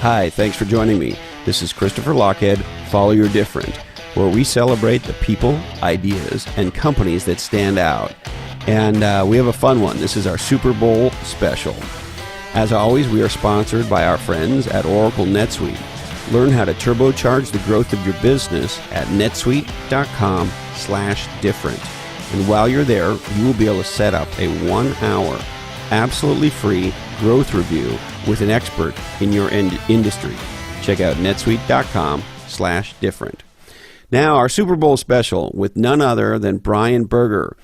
Hi, thanks for joining me. This is Christopher Lochhead, Follow Your Different, where we celebrate the people, ideas, and companies that stand out. And we have a fun one. This is our Super Bowl special. As always, we are sponsored by our friends at Oracle NetSuite. Learn how to turbocharge the growth of your business at netsuite.com/different. And while you're there, you will be able to set up a 1-hour, absolutely free growth review with an expert in your industry. Check out netsuite.com/different. Now, our Super Bowl special with none other than Brian Berger.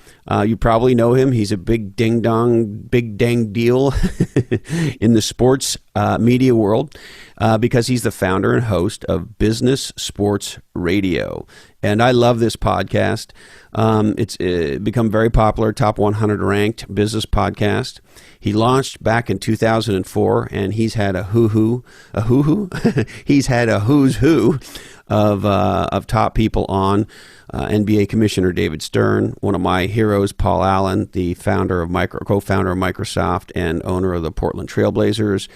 You probably know him. He's a big ding-dong, big dang deal in the sports media world because he's the founder and host of Business Sports Radio. And I love this podcast. It's become very popular, top 100 ranked business podcast. He launched back in 2004, and he's had he's had a who's who of top people on. NBA Commissioner David Stern, one of my heroes, Paul Allen, the co-founder of Microsoft and owner of the Portland Trailblazers,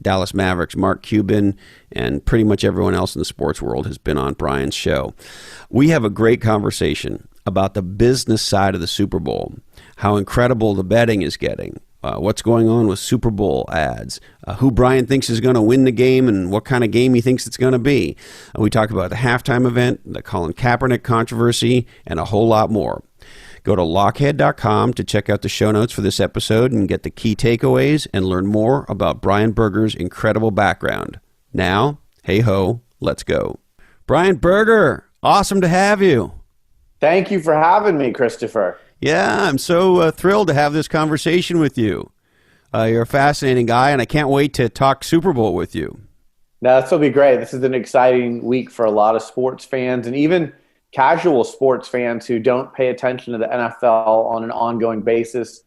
Dallas Mavericks, Mark Cuban, and pretty much everyone else in the sports world has been on Brian's show. We have a great conversation about the business side of the Super Bowl, how incredible the betting is getting, what's going on with Super Bowl ads, who Brian thinks is going to win the game and what kind of game he thinks it's going to be. We talk about the halftime event, the Colin Kaepernick controversy, and a whole lot more. Go to lochhead.com to check out the show notes for this episode and get the key takeaways and learn more about Brian Berger's incredible background. Now, hey ho, let's go. Brian Berger, awesome to have you. Thank you for having me, Christopher. Yeah, I'm so thrilled to have this conversation with you. You're a fascinating guy, and I can't wait to talk Super Bowl with you. Now, this will be great. This is an exciting week for a lot of sports fans and even casual sports fans who don't pay attention to the NFL on an ongoing basis.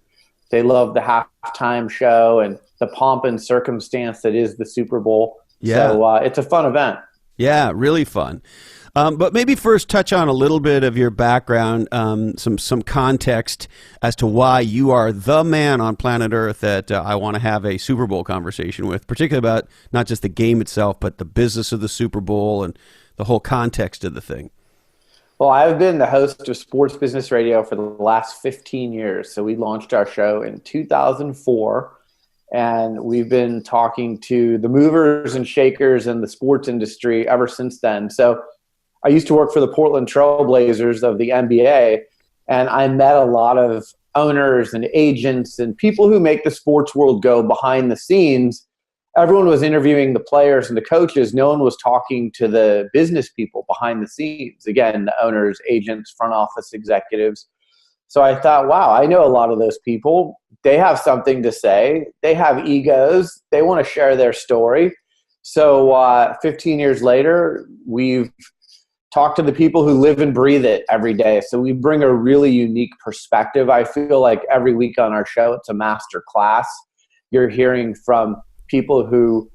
They love the halftime show and the pomp and circumstance that is the Super Bowl. Yeah. So it's a fun event. Yeah, really fun. But maybe first touch on a little bit of your background, some context as to why you are the man on planet Earth that I want to have a Super Bowl conversation with, particularly about not just the game itself, but the business of the Super Bowl and the whole context of the thing. Well, I've been the host of Sports Business Radio for the last 15 years. So we launched our show in 2004, and we've been talking to the movers and shakers in the sports industry ever since then. So I used to work for the Portland Trailblazers of the NBA, and I met a lot of owners and agents and people who make the sports world go behind the scenes. Everyone was interviewing the players and the coaches. No one was talking to the business people behind the scenes. Again, the owners, agents, front office executives. So I thought, wow, I know a lot of those people. They have something to say. They have egos. They want to share their story. So 15 years later, we've talk to the people who live and breathe it every day. So we bring a really unique perspective. I feel like every week on our show, it's a master class. You're hearing from people who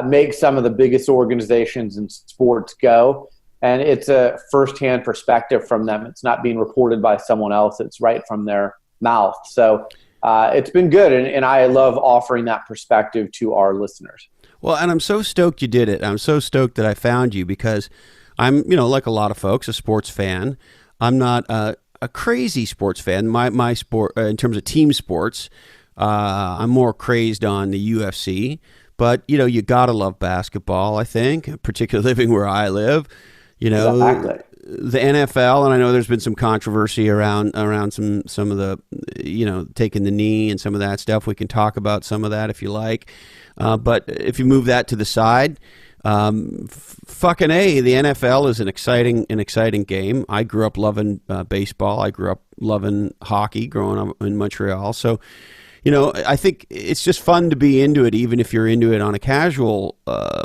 make some of the biggest organizations in sports go. And it's a firsthand perspective from them. It's not being reported by someone else. It's right from their mouth. So it's been good. And I love offering that perspective to our listeners. Well, and I'm so stoked you did it. I'm so stoked that I found you because I'm, like a lot of folks, a sports fan. I'm not a crazy sports fan. My sport, in terms of team sports, I'm more crazed on the UFC. But, you got to love basketball, I think, particularly living where I live. Exactly. The NFL, and I know there's been some controversy around some of the, taking the knee and some of that stuff. We can talk about some of that if you like. But if you move that to the side, fucking A, the NFL is an exciting game. I grew up loving baseball. I grew up loving hockey growing up in Montreal. So, I think it's just fun to be into it, even if you're into it on a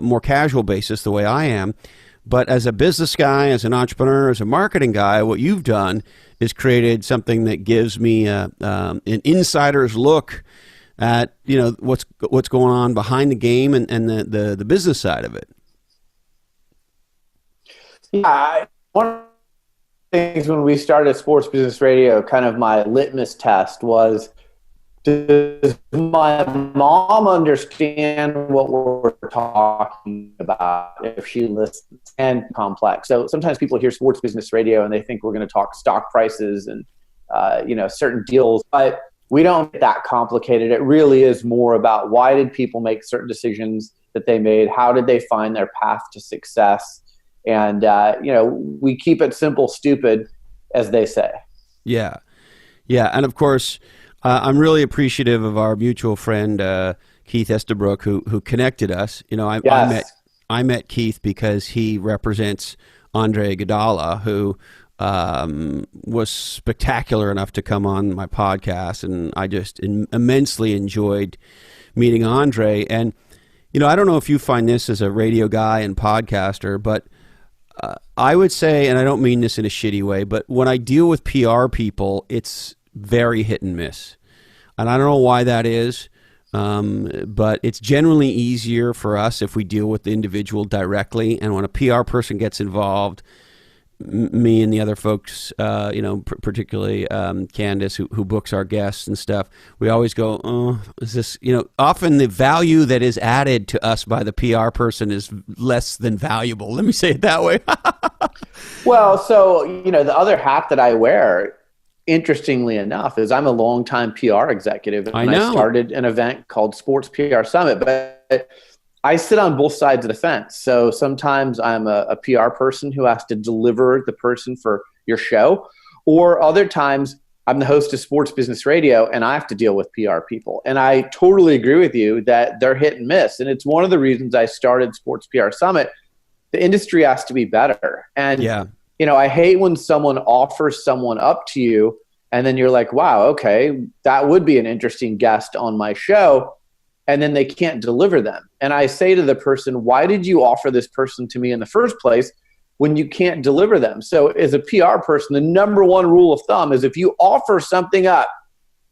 more casual basis, the way I am. But as a business guy, as an entrepreneur, as a marketing guy, what you've done is created something that gives me an insider's look at what's going on behind the game and the business side of it. Yeah, one of the things when we started Sports Business Radio, kind of my litmus test was does my mom understand what we're talking about if she listens? And complex. So sometimes people hear sports business radio and they think we're going to talk stock prices and certain deals, but we don't get that complicated. It really is more about why did people make certain decisions that they made? How did they find their path to success? And we keep it simple, stupid, as they say. Yeah, and of course, I'm really appreciative of our mutual friend Keith Estabrook who connected us. I met Keith because he represents Andre Iguodala, who was spectacular enough to come on my podcast, and I just immensely enjoyed meeting Andre. And I don't know if you find this as a radio guy and podcaster, but I would say, and I don't mean this in a shitty way, but when I deal with PR people, it's very hit and miss. And I don't know why that is, but it's generally easier for us if we deal with the individual directly. And when a PR person gets involved, me and the other folks, particularly Candace, who books our guests and stuff, we always go, oh, is this, often the value that is added to us by the PR person is less than valuable. Let me say it that way. Well, so, the other hat that I wear, interestingly enough, is I'm a longtime PR executive. And I started an event called Sports PR Summit, but I sit on both sides of the fence. So sometimes I'm a PR person who has to deliver the person for your show, or other times I'm the host of Sports Business Radio and I have to deal with PR people. And I totally agree with you that they're hit and miss. And it's one of the reasons I started Sports PR Summit. The industry has to be better. And, I hate when someone offers someone up to you and then you're like, wow, okay, that would be an interesting guest on my show. And then they can't deliver them. And I say to the person, why did you offer this person to me in the first place when you can't deliver them? So as a PR person, the number one rule of thumb is if you offer something up,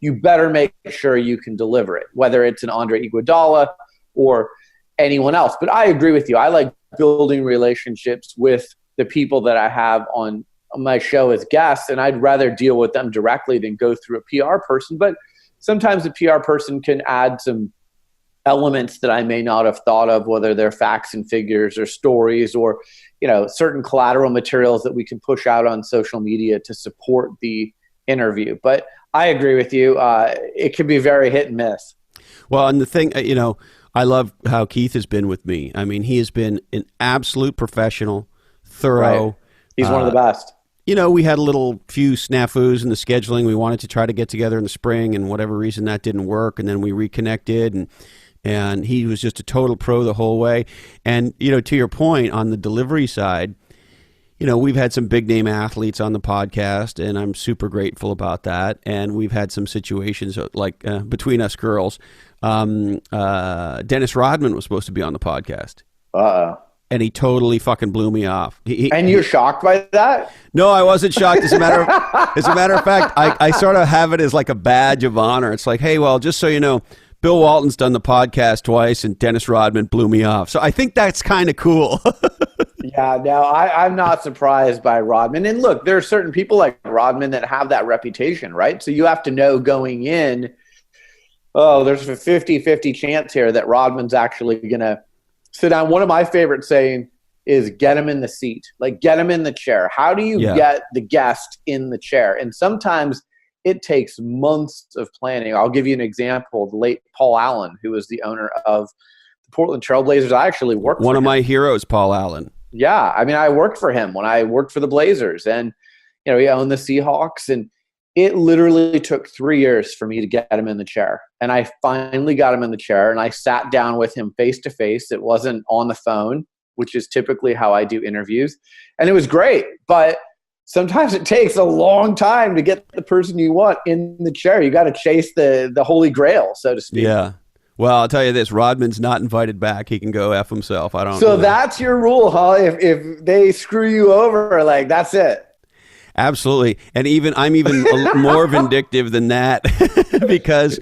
you better make sure you can deliver it, whether it's an Andre Iguodala or anyone else. But I agree with you. I like building relationships with the people that I have on my show as guests, and I'd rather deal with them directly than go through a PR person. But sometimes a PR person can add some elements that I may not have thought of, whether they're facts and figures or stories or, certain collateral materials that we can push out on social media to support the interview. But I agree with you. It can be very hit and miss. Well, and the thing, I love how Keith has been with me. I mean, he has been an absolute professional, thorough. Right. He's one of the best. We had a few snafus in the scheduling. We wanted to try to get together in the spring, and whatever reason that didn't work. And then we reconnected, and he was just a total pro the whole way. And, to your point on the delivery side, we've had some big name athletes on the podcast, and I'm super grateful about that. And we've had some situations like between us girls. Dennis Rodman was supposed to be on the podcast. And he totally fucking blew me off. And you're shocked by that? No, I wasn't shocked. As a matter of fact, I sort of have it as like a badge of honor. It's like, hey, well, just so you know, Bill Walton's done the podcast twice, and Dennis Rodman blew me off. So I think that's kind of cool. Yeah, no, I'm not surprised by Rodman. And look, there are certain people like Rodman that have that reputation, right? So you have to know going in, there's a 50-50 chance here that Rodman's actually going to sit down. One of my favorite saying is get him in the seat, like get him in the chair. How do you get the guest in the chair? And sometimes it takes months of planning. I'll give you an example. The late Paul Allen, who was the owner of the Portland Trailblazers. I actually worked for him. One of my heroes, Paul Allen. Yeah. I mean, I worked for him when I worked for the Blazers, and, he owned the Seahawks, and it literally took 3 years for me to get him in the chair. And I finally got him in the chair, and I sat down with him face to face. It wasn't on the phone, which is typically how I do interviews. And it was great. But sometimes it takes a long time to get the person you want in the chair. You got to chase the holy grail, so to speak. Yeah. Well, I'll tell you this, Rodman's not invited back. He can go F himself. I don't. So that's your rule, huh? If they screw you over, like, that's it. Absolutely. And I'm even more vindictive than that because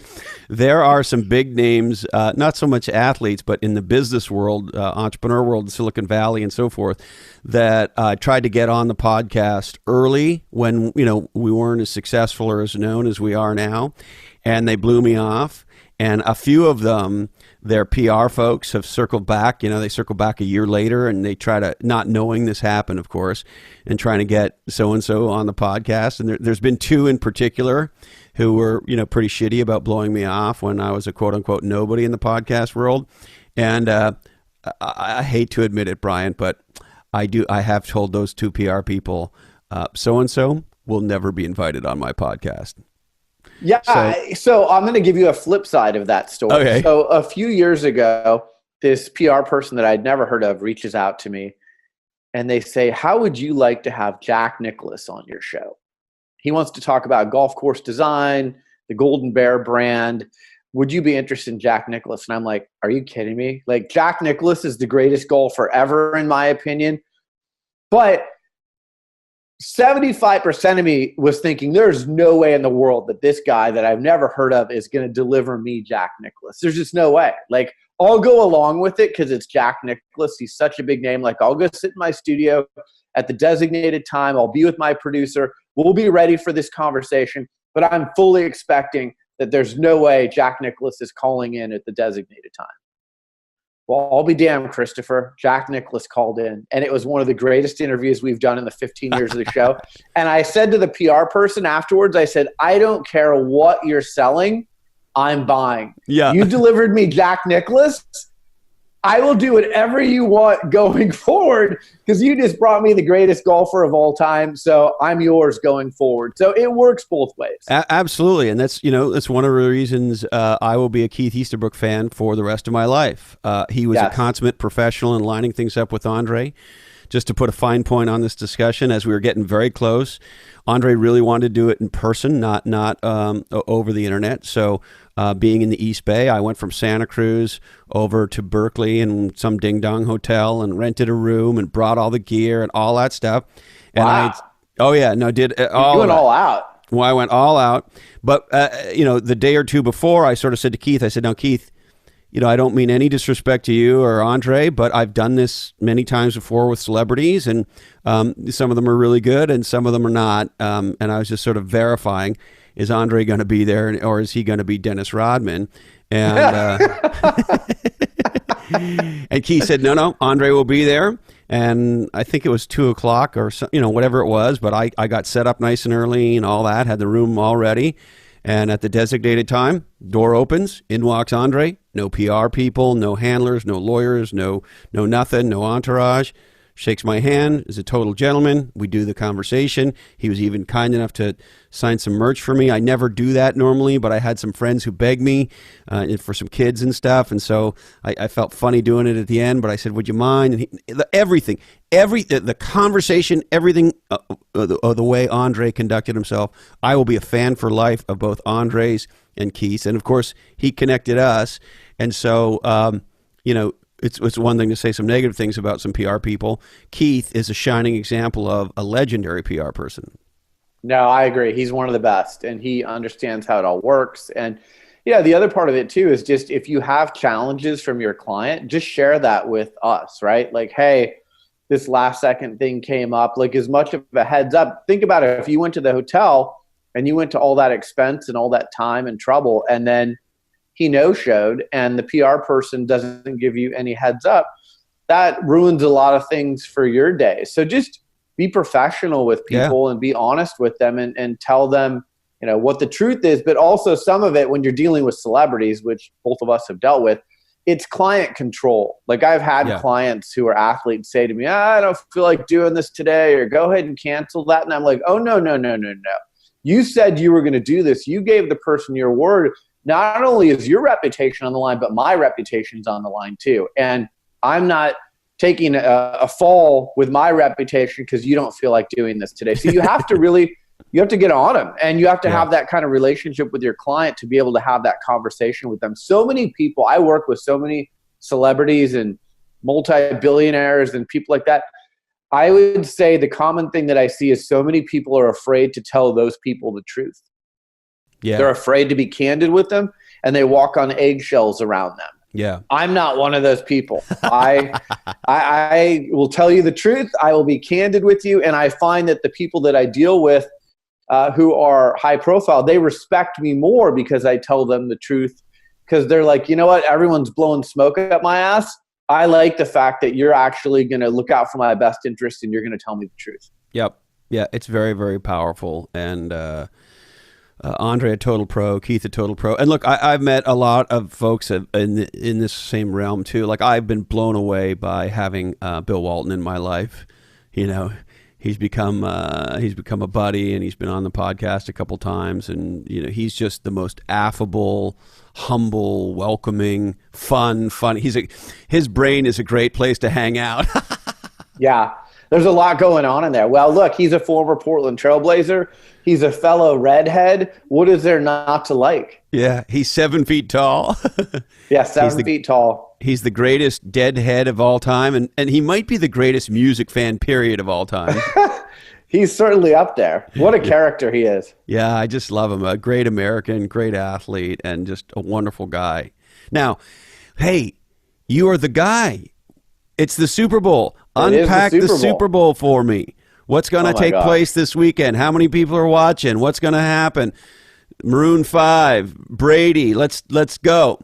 there are some big names, not so much athletes, but in the business world, entrepreneur world, Silicon Valley and so forth, that tried to get on the podcast early when, we weren't as successful or as known as we are now. and they blew me off. And a few of them, their PR folks have circled back. They circle back a year later, and they try to, not knowing this happened, of course, and trying to get so-and-so on the podcast. And there's been two in particular who were, pretty shitty about blowing me off when I was a quote-unquote nobody in the podcast world. And I hate to admit it, Brian, but I have told those two PR people, so-and-so will never be invited on my podcast. Yeah, so I'm going to give you a flip side of that story. Okay. So a few years ago, this PR person that I'd never heard of reaches out to me, and they say, how would you like to have Jack Nicklaus on your show? He wants to talk about golf course design, the Golden Bear brand. Would you be interested in Jack Nicklaus? And I'm like, are you kidding me? Like, Jack Nicklaus is the greatest golfer ever, in my opinion. But 75% of me was thinking, there's no way in the world that this guy that I've never heard of is going to deliver me Jack Nicklaus. There's just no way. Like, I'll go along with it because it's Jack Nicklaus. He's such a big name. Like, I'll go sit in my studio at the designated time. I'll be with my producer. We'll be ready for this conversation. But I'm fully expecting that there's no way Jack Nicklaus is calling in at the designated time. Well, I'll be damned, Christopher. Jack Nicklaus called in, and it was one of the greatest interviews we've done in the 15 years of the show. And I said to the PR person afterwards, I said, I don't care what you're selling, I'm buying. Yeah. You delivered me Jack Nicklaus, I will do whatever you want going forward because you just brought me the greatest golfer of all time. So I'm yours going forward. So it works both ways. Absolutely. And that's one of the reasons I will be a Keith Easterbrook fan for the rest of my life. He was a consummate professional in lining things up with Andre. Just to put a fine point on this discussion, as we were getting very close, Andre really wanted to do it in person, not over the internet. So being in the East Bay, I went from Santa Cruz over to Berkeley and some ding-dong hotel and rented a room and brought all the gear and all that stuff. And wow. Did all you went all out. Well, I went all out. But, the day or two before, I sort of said to Keith, now, Keith, I don't mean any disrespect to you or Andre, but I've done this many times before with celebrities, and some of them are really good and some of them are not. And I was just sort of verifying, is Andre going to be there or is he going to be Dennis Rodman? And and Keith said, no, Andre will be there. And I think it was 2:00 or so, whatever it was, but I got set up nice and early and all that, had the room all ready. And at the designated time, door opens, in walks Andre, no PR people, no handlers, no lawyers, no nothing, no entourage. Shakes my hand, is a total gentleman. We do the conversation. He was even kind enough to sign some merch for me. I never do that normally, but I had some friends who begged me for some kids and stuff. And so I felt funny doing it at the end, but I said, would you mind? And the conversation, everything, the way Andre conducted himself, I will be a fan for life of both Andre's and Keith's. And of course, he connected us. And so, it's one thing to say some negative things about some PR people. Keith is a shining example of a legendary PR person. No, I agree. He's one of the best, and he understands how it all works. And the other part of it too is just if you have challenges from your client, just share that with us, right? Like, hey, this last second thing came up. Like, as much of a heads up. Think about it. If you went to the hotel and you went to all that expense and all that time and trouble, and then he no-showed and the PR person doesn't give you any heads up, that ruins a lot of things for your day. So just be professional with people and be honest with them and tell them, what the truth is. But also some of it, when you're dealing with celebrities, which both of us have dealt with, it's client control. Like, I've had clients who are athletes say to me, I don't feel like doing this today, or go ahead and cancel that. And I'm like, oh, no. You said you were going to do this. You gave the person your word. Not only is your reputation on the line, but my reputation's on the line too. And I'm not taking a fall with my reputation because you don't feel like doing this today. So you have to get on them, and you have to have that kind of relationship with your client to be able to have that conversation with them. So many people, I work with so many celebrities and multi-billionaires and people like that. I would say the common thing that I see is so many people are afraid to tell those people the truth. Yeah. They're afraid to be candid with them, and they walk on eggshells around them. Yeah. I'm not one of those people. I will tell you the truth. I will be candid with you. And I find that the people that I deal with who are high profile, they respect me more because I tell them the truth. Because they're like, you know what? Everyone's blowing smoke up my ass. I like the fact that you're actually going to look out for my best interest and you're going to tell me the truth. Yep. Yeah, it's very, very powerful. And Andre, a total pro, Keith, a total pro. And look, I've met a lot of folks in this same realm too. Like, I've been blown away by having Bill Walton in my life. You know, he's become a buddy, and he's been on the podcast a couple times. And you know, he's just the most affable, humble, welcoming, fun. His brain is a great place to hang out. Yeah. There's a lot going on in there. Well, look, he's a former Portland Trailblazer. He's a fellow redhead. What is there not to like? Yeah, he's 7 feet tall. Yeah, 7 feet tall. He's the greatest deadhead of all time, and he might be the greatest music fan, period, of all time. He's certainly up there. What a character he is. Yeah, I just love him. A great American, great athlete, and just a wonderful guy. Now, hey, you are the guy. It's the Super Bowl. Unpack the Super Bowl for me. What's going to take place this weekend? How many people are watching? What's going to happen? Maroon 5, Brady. Let's go.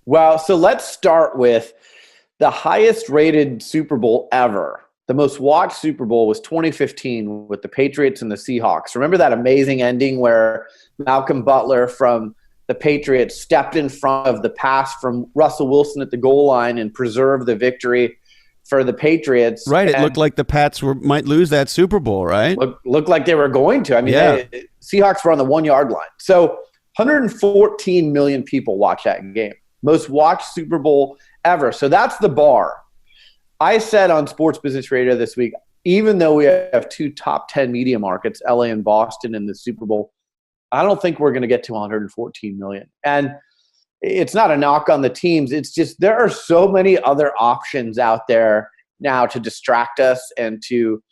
Well, so let's start with the highest rated Super Bowl ever. The most watched Super Bowl was 2015 with the Patriots and the Seahawks. Remember that amazing ending where Malcolm Butler from the Patriots stepped in front of the pass from Russell Wilson at the goal line and preserved the victory for the Patriots. Right. It looked like the Pats might lose that Super Bowl, right? Looked like they were going to. I mean, Seahawks were on the 1 yard line. So 114 million people watch that game. Most watched Super Bowl ever. So that's the bar. I said on Sports Business Radio this week, even though we have 2 top 10 media markets, LA and Boston, in the Super Bowl, I don't think we're going to get to 114 million. And it's not a knock on the teams. It's just there are so many other options out there now to distract us and to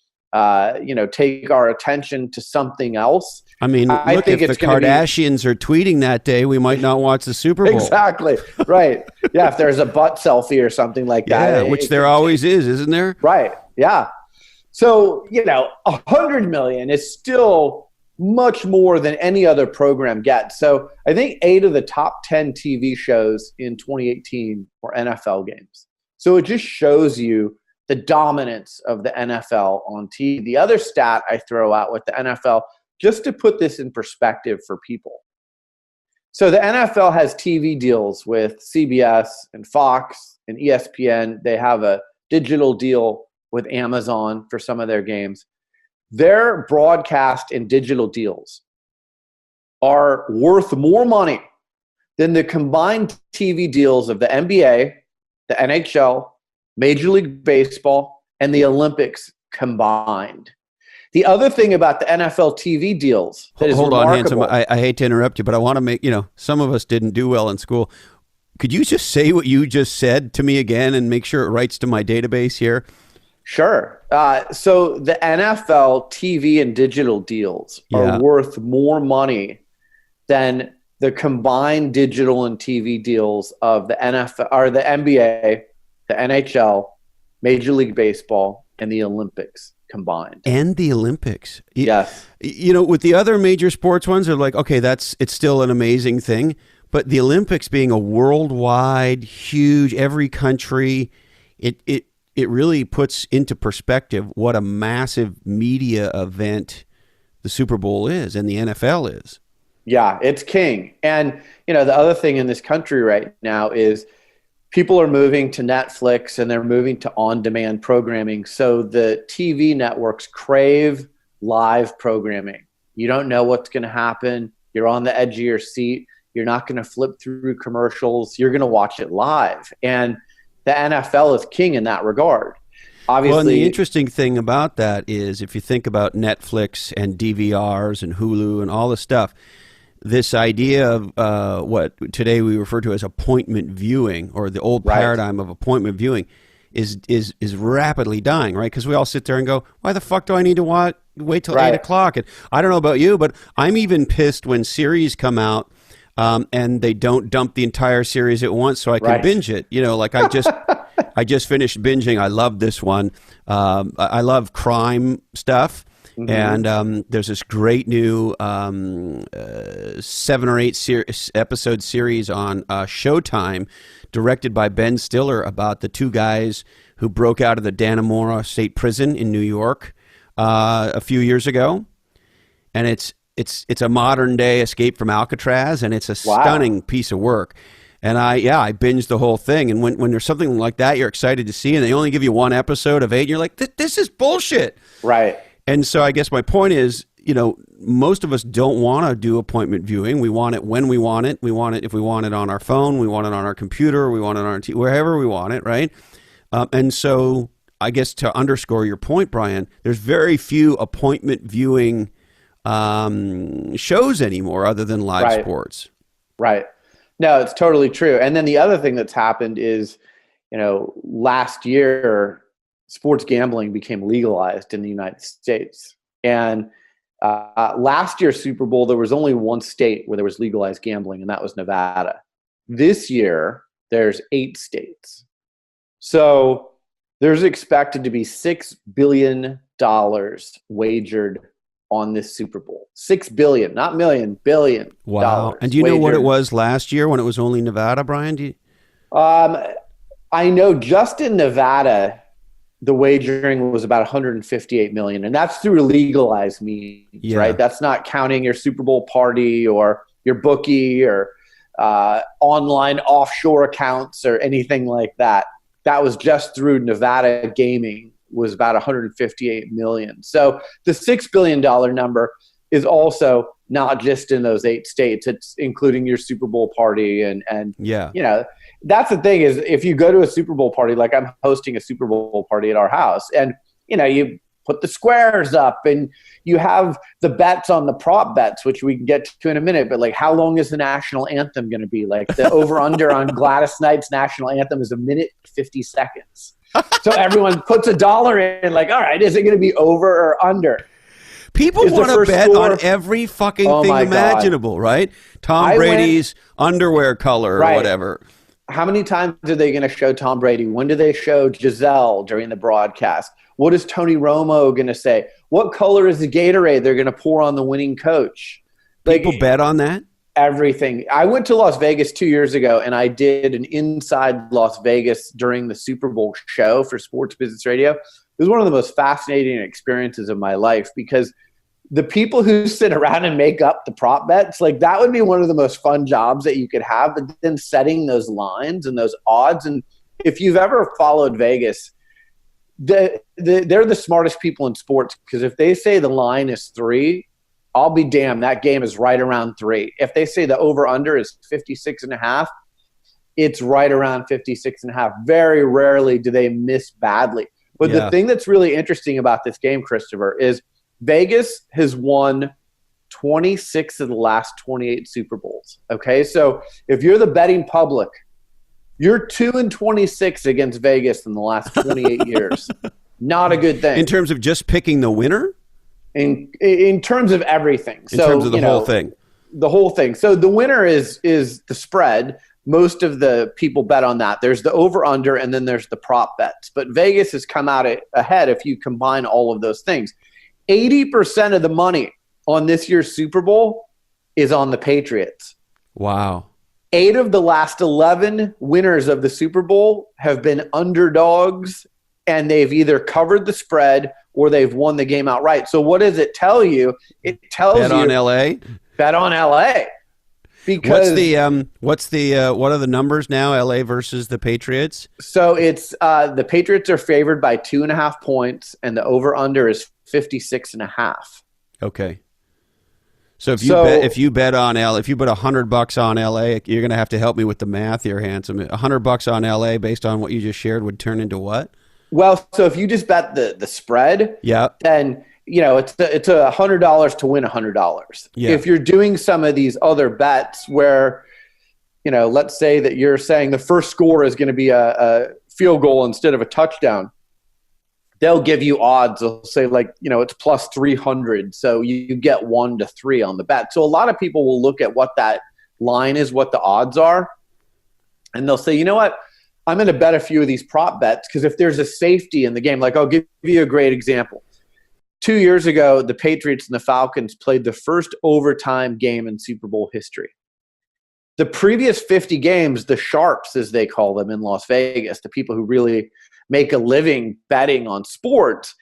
take our attention to something else. I mean, look, if the Kardashians are tweeting that day, we might not watch the Super Bowl. Exactly. Right. Yeah, if there's a butt selfie or something like that. Yeah, which there always is, isn't there? Right. Yeah. So, 100 million is still much more than any other program gets. So I think 8 of the top 10 TV shows in 2018 were NFL games. So it just shows you the dominance of the NFL on TV. The other stat I throw out with the NFL, just to put this in perspective for people. So the NFL has TV deals with CBS and Fox and ESPN. They have a digital deal with Amazon for some of their games. Their broadcast and digital deals are worth more money than the combined TV deals of the NBA, the NHL, Major League Baseball, and the Olympics combined. The other thing about the NFL TV deals that is remarkable. Hold on, Handsome. I hate to interrupt you, but I want to make, some of us didn't do well in school. Could you just say what you just said to me again and make sure it writes to my database here? Sure. So the NFL TV and digital deals are worth more money than the combined digital and TV deals of the NFL or the NBA, the NHL, Major League Baseball, and the Olympics combined. And the Olympics. Yes. With the other major sports ones, they're like, okay, it's still an amazing thing. But the Olympics being a worldwide, huge, every country, it really puts into perspective what a massive media event the Super Bowl is and the NFL is. Yeah, it's king. And, the other thing in this country right now is people are moving to Netflix and they're moving to on-demand programming. So the TV networks crave live programming. You don't know what's going to happen. You're on the edge of your seat. You're not going to flip through commercials. You're going to watch it live. And the NFL is king in that regard. Obviously, well, and the interesting thing about that is if you think about Netflix and DVRs and Hulu and all this stuff, this idea of what today we refer to as appointment viewing, or the old paradigm of appointment viewing, is rapidly dying, right? Because we all sit there and go, why the fuck do I need to wait till 8 o'clock? And I don't know about you, but I'm even pissed when series come out and they don't dump the entire series at once so I can binge it. Like I just finished binging. I love this one. I love crime stuff. Mm-hmm. And there's this great new 7 or 8 episode series on Showtime, directed by Ben Stiller, about the 2 guys who broke out of the Dannemora State Prison in New York a few years ago. And it's a modern day Escape from Alcatraz, and it's a stunning piece of work. And I binged the whole thing. And when there's something like that you're excited to see, and they only give you 1 episode of 8, and you're like, this is bullshit. Right. And so I guess my point is, most of us don't want to do appointment viewing. We want it when we want it. We want it if we want it on our phone, we want it on our computer, we want it on our wherever we want it, right? And so I guess to underscore your point, Brian, there's very few appointment viewing shows anymore other than live sports. Right. No, it's totally true. And then the other thing that's happened is, last year, sports gambling became legalized in the United States. And last year's Super Bowl, there was only 1 state where there was legalized gambling, and that was Nevada. This year, there's 8 states. So there's expected to be $6 billion wagered on this Super Bowl. $6 billion, not million, billion. Wow. And do you know what it was last year when it was only Nevada, Brian? I know just in Nevada, the wagering was about $158 million, and that's through legalized means, right? That's not counting your Super Bowl party or your bookie or online offshore accounts or anything like that. That was just through Nevada gaming, was about $158 million. So the $6 billion number is also not just in those 8 states. It's including your Super Bowl party. And that's the thing is, if you go to a Super Bowl party, like I'm hosting a Super Bowl party at our house, and, you put the squares up and you have the bets on the prop bets, which we can get to in a minute, but like, how long is the national anthem going to be? Like the over under on Gladys Knight's national anthem is 1 minute, 50 seconds. So everyone puts $1 in, like, all right, is it going to be over or under? People want to bet on every fucking thing imaginable, right? Tom Brady's underwear color or whatever. How many times are they going to show Tom Brady? When do they show Giselle during the broadcast? What is Tony Romo going to say? What color is the Gatorade they're going to pour on the winning coach? People bet on that? Everything. I went to Las Vegas 2 years ago, and I did an Inside Las Vegas during the Super Bowl show for Sports Business Radio. It was one of the most fascinating experiences of my life, because the people who sit around and make up the prop bets, like, that would be one of the most fun jobs that you could have. But then setting those lines and those odds, and if you've ever followed Vegas, they're the smartest people in sports, because if they say the line is 3, I'll be damned, that game is right around 3. If they say the over-under is 56.5, it's right around 56.5. Very rarely do they miss badly. But the thing that's really interesting about this game, Christopher, is Vegas has won 26 of the last 28 Super Bowls. Okay, so if you're the betting public, you're 2-26 against Vegas in the last 28 years. Not a good thing. In terms of just picking the winner? In terms of everything. In terms of the whole thing. The whole thing. So the winner is the spread. Most of the people bet on that. There's the over-under, and then there's the prop bets. But Vegas has come out ahead if you combine all of those things. 80% of the money on this year's Super Bowl is on the Patriots. Wow. 8 of the last 11 winners of the Super Bowl have been underdogs, and they've either covered the spread or they've won the game outright. So what does it tell you? It tells bet on LA. Bet on LA. Because what are the numbers now? LA versus the Patriots. So it's the Patriots are favored by 2.5 points, and the over under is 56.5. Okay. So if you bet on LA, if you put $100 on LA, you're going to have to help me with the math here, handsome. $100 on LA based on what you just shared would turn into what? Well, so if you just bet the spread, then it's $100 to win $100. Yeah. If you're doing some of these other bets where, let's say that you're saying the first score is going to be a field goal instead of a touchdown, they'll give you odds. They'll say it's plus 300. So you get 1 to 3 on the bet. So a lot of people will look at what that line is, what the odds are, and they'll say, you know what? I'm going to bet a few of these prop bets, because if there's a safety in the game, like I'll give you a great example. 2 years ago, the Patriots and the Falcons played the first overtime game in Super Bowl history. The previous 50 games, the sharps, as they call them in Las Vegas, the people who really make a living betting on sports,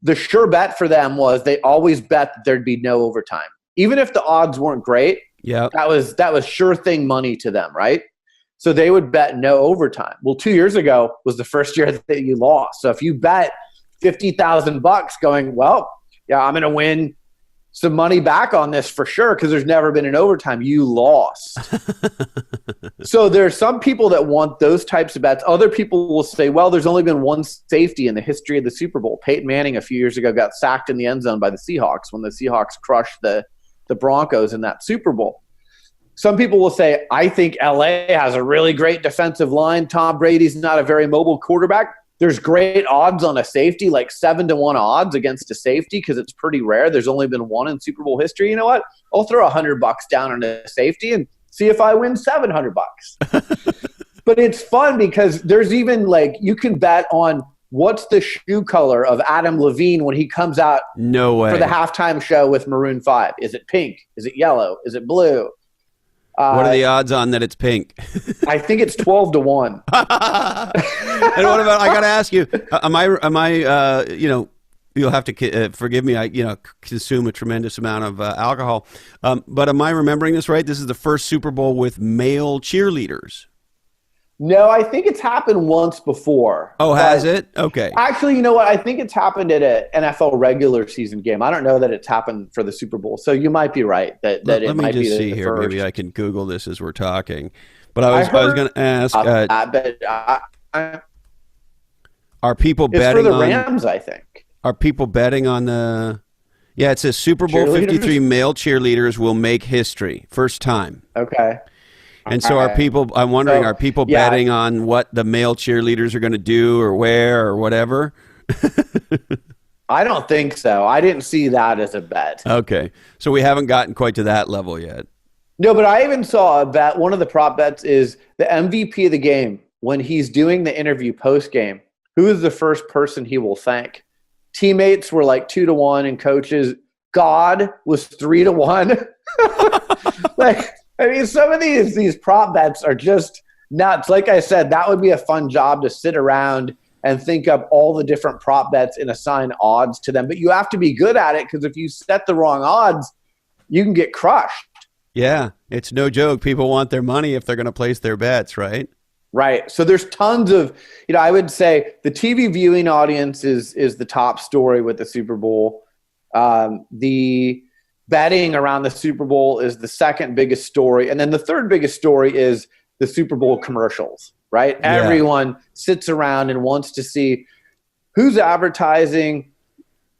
the sure bet for them was they always bet that there'd be no overtime. Even if the odds weren't great, that was sure thing money to them, right? So they would bet no overtime. Well, 2 years ago was the first year that you lost. So if you bet $50,000 going, well, yeah, I'm going to win some money back on this for sure because there's never been an overtime, you lost. So there's some people that want those types of bets. Other people will say, well, there's only been one safety in the history of the Super Bowl. Peyton Manning a few years ago got sacked in the end zone by the Seahawks when the Seahawks crushed the Broncos in that Super Bowl. Some people will say, I think LA has a really great defensive line. Tom Brady's not a very mobile quarterback. There's great odds on a safety, like 7-1 odds against a safety because it's pretty rare. There's only been one in Super Bowl history. You know what? I'll throw $100 down on a safety and see if I win $700. But it's fun because there's even like you can bet on what's the shoe color of Adam Levine when he comes out for the halftime show with Maroon 5. Is it pink? Is it yellow? Is it blue? What are the odds on that it's pink? I think it's 12-1. And what about? I got to ask you: Am I? You'll have to forgive me. I consume a tremendous amount of alcohol. But am I remembering this right? This is the first Super Bowl with male cheerleaders. No, I think it's happened once before. Oh, has it? Okay. Actually, you know what? I think it's happened at an NFL regular season game. I don't know that it's happened for the Super Bowl. So you might be right that it might be the Let me just see here. First. Maybe I can Google this as we're talking. But I was going to ask: are people betting for the Rams? I think. Are people betting on the? Yeah, it says Super Bowl 53 male cheerleaders will make history, first time. Okay. And so are people, I'm wondering, are people betting on what the male cheerleaders are going to do or wear or whatever? I don't think so. I didn't see that as a bet. Okay. So we haven't gotten quite to that level yet. No, but I even saw a bet. One of the prop bets is the MVP of the game. When he's doing the interview post-game, who is the first person he will thank? Teammates were like 2-1 and coaches. God was 3-1. I mean, some of these prop bets are just nuts. Like I said, that would be a fun job to sit around and think up all the different prop bets and assign odds to them. But you have to be good at it because if you set the wrong odds, you can get crushed. Yeah, it's no joke. People want their money if they're going to place their bets, right? Right. So there's tons of, I would say the TV viewing audience is the top story with the Super Bowl. The betting around the Super Bowl is the second biggest story. And then the third biggest story is the Super Bowl commercials, right? Yeah. Everyone sits around and wants to see who's advertising,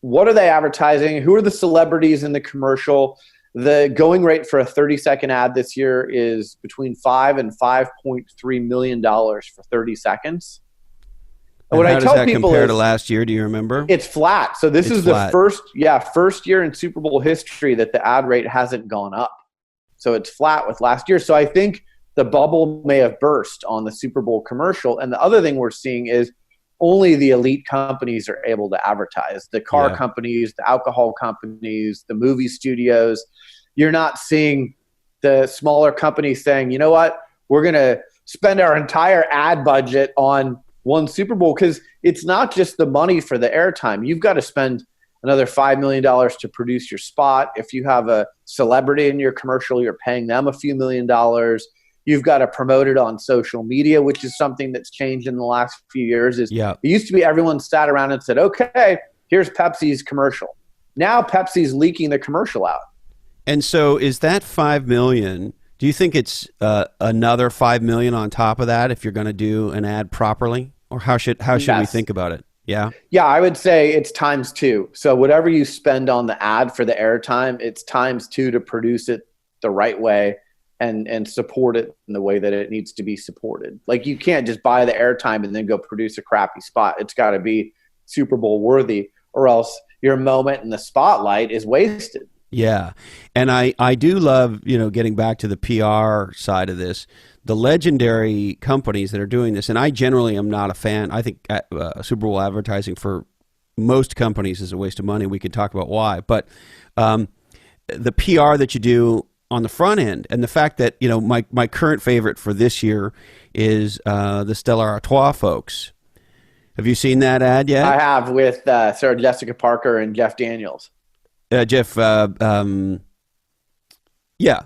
what are they advertising, who are the celebrities in the commercial. The going rate for a 30-second ad this year is between $5 and $5.3 million for 30 seconds. And what I tell people compare to last year? Do you remember? It's flat. So this is the first year in Super Bowl history that the ad rate hasn't gone up. So it's flat with last year. So I think the bubble may have burst on the Super Bowl commercial. And the other thing we're seeing is only the elite companies are able to advertise. The car companies, the alcohol companies, the movie studios. You're not seeing the smaller companies saying, you know what, we're going to spend our entire ad budget on one Super Bowl, because it's not just the money for the airtime. You've got to spend another $5 million to produce your spot. If you have a celebrity in your commercial, you're paying them a few $1,000,000. You've got to promote it on social media, which is something that's changed in the last few years. It used to be everyone sat around and said, okay, here's Pepsi's commercial. Now Pepsi's leaking the commercial out. And so is that $5 million? Do you think it's another $5 million on top of that if you're going to do an ad properly? Or how should we think about it? Yeah. Yeah, I would say it's times 2. So whatever you spend on the ad for the airtime, it's times 2 to produce it the right way and support it in the way that it needs to be supported. Like you can't just buy the airtime and then go produce a crappy spot. It's got to be Super Bowl worthy, or else your moment in the spotlight is wasted. Yeah. And I do love, getting back to the PR side of this, the legendary companies that are doing this. And I generally am not a fan. I think Super Bowl advertising for most companies is a waste of money. We could talk about why, but the PR that you do on the front end, and the fact that, you know, my current favorite for this year is the Stella Artois folks. Have you seen that ad yet? I have, with Sarah Jessica Parker and Jeff Daniels. Jeff, yeah.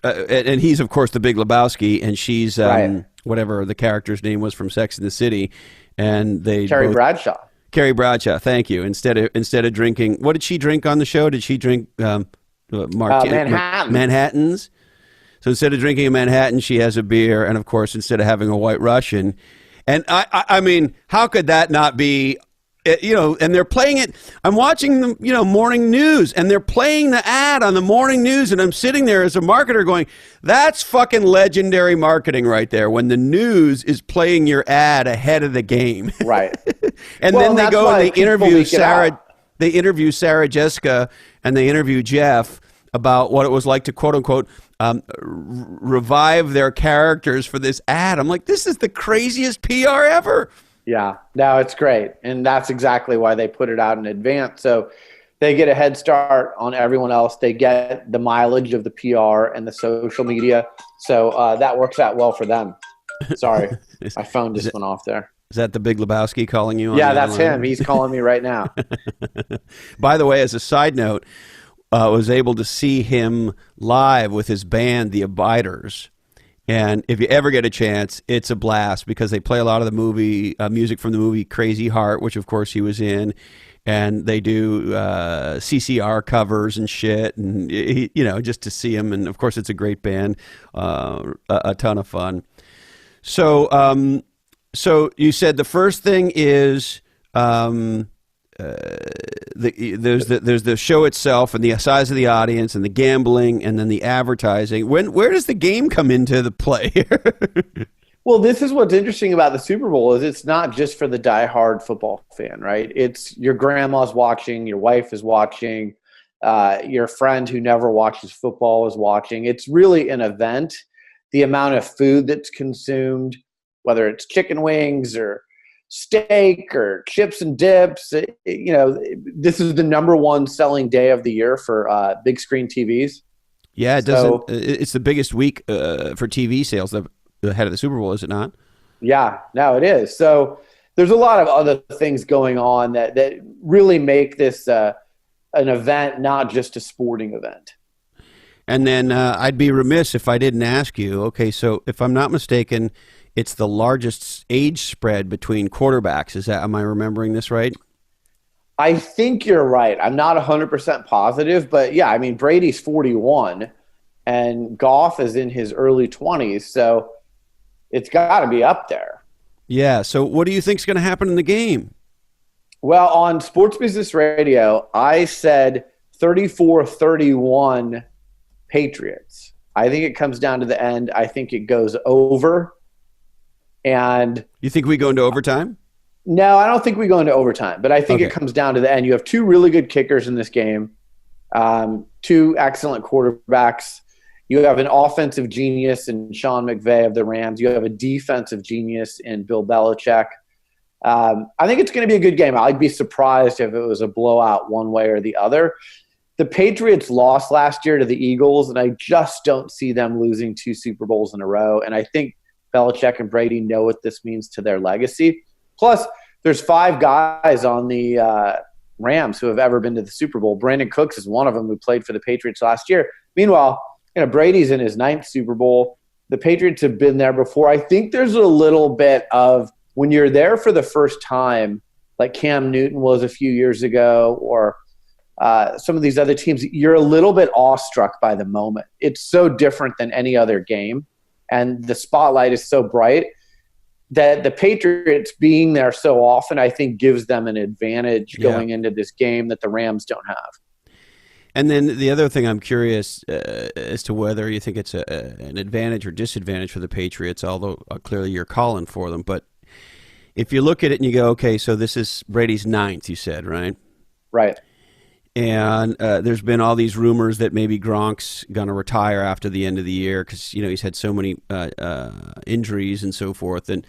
And he's, of course, the Big Lebowski, and she's Right. whatever the character's name was from Sex and the City. And they Carrie Bradshaw. Carrie Bradshaw, thank you. Instead of drinking, what did she drink on the show? Did she drink Manhattans? So instead of drinking a Manhattan, she has a beer, and of course, instead of having a White Russian. And I mean, how could that not be? You know, and they're playing it. I'm watching the, you know, morning news, and they're playing the ad on the morning news, and I'm sitting there as a marketer going, that's fucking legendary marketing right there, when the news is playing your ad ahead of the game. Right. And Well, then they that's go why and they people interview leak it Sarah. out. They interview Sarah Jessica, and they interview Jeff about what it was like to, quote unquote, revive their characters for this ad. I'm like, this is the craziest PR ever. Yeah, no, it's great. And that's exactly why they put it out in advance. So they get a head start on everyone else. They get the mileage of the PR and the social media. So that works out well for them. Sorry, my phone just went off there. Is that the Big Lebowski calling you? Yeah, that's him. He's calling me right now. By the way, as a side note, I was able to see him live with his band, The Abiders. And if you ever get a chance, it's a blast, because they play a lot of the movie music from the movie Crazy Heart, which of course he was in, and they do CCR covers and shit, and you know, just to see him. And of course, it's a great band, a ton of fun. So, so you said the first thing is there's the show itself, and the size of the audience, and the gambling, and then the advertising. Where does the game come into the play? Well, this is what's interesting about the Super Bowl, is it's not just for the diehard football fan, right? It's your grandma's watching, your wife is watching, your friend who never watches football is watching. It's really an event. The amount of food that's consumed, whether it's chicken wings or steak or chips and dips, you know, this is the number one selling day of the year for big screen TVs. Yeah, it doesn't. It's the biggest week for TV sales ahead of the Super Bowl, is it not? Yeah, no, it is. So there's a lot of other things going on that really make this an event, not just a sporting event. And then I'd be remiss if I didn't ask you, okay, so if I'm not mistaken, it's the largest age spread between quarterbacks. Am I remembering this right? I think you're right. I'm not 100% positive, but yeah, I mean, Brady's 41 and Goff is in his early 20s, so it's got to be up there. Yeah, so what do you think is going to happen in the game? Well, on Sports Business Radio, I said 34-31 Patriots. I think it comes down to the end. I think it goes over. And you think we go into overtime? No, I don't think we go into overtime, but I think it comes down to the end. You have two really good kickers in this game, two excellent quarterbacks. You have an offensive genius in Sean McVay of the Rams. You have a defensive genius in Bill Belichick. I think it's going to be a good game. I'd be surprised if it was a blowout one way or the other. The Patriots lost last year to the Eagles, and I just don't see them losing 2 Super Bowls in a row. And I think Belichick and Brady know what this means to their legacy. Plus, there's 5 guys on the Rams who have ever been to the Super Bowl. Brandon Cooks is one of them, who played for the Patriots last year. Meanwhile, you know, Brady's in his 9th Super Bowl. The Patriots have been there before. I think there's a little bit of, when you're there for the first time, like Cam Newton was a few years ago, or some of these other teams, you're a little bit awestruck by the moment. It's so different than any other game, and the spotlight is so bright that the Patriots being there so often, I think, gives them an advantage going into this game that the Rams don't have. And then the other thing, I'm curious as to whether you think it's an advantage or disadvantage for the Patriots, although clearly you're calling for them. But if you look at it and you go, okay, so this is Brady's 9th, you said, right? Right. And there's been all these rumors that maybe Gronk's going to retire after the end of the year because, you know, he's had so many injuries and so forth. And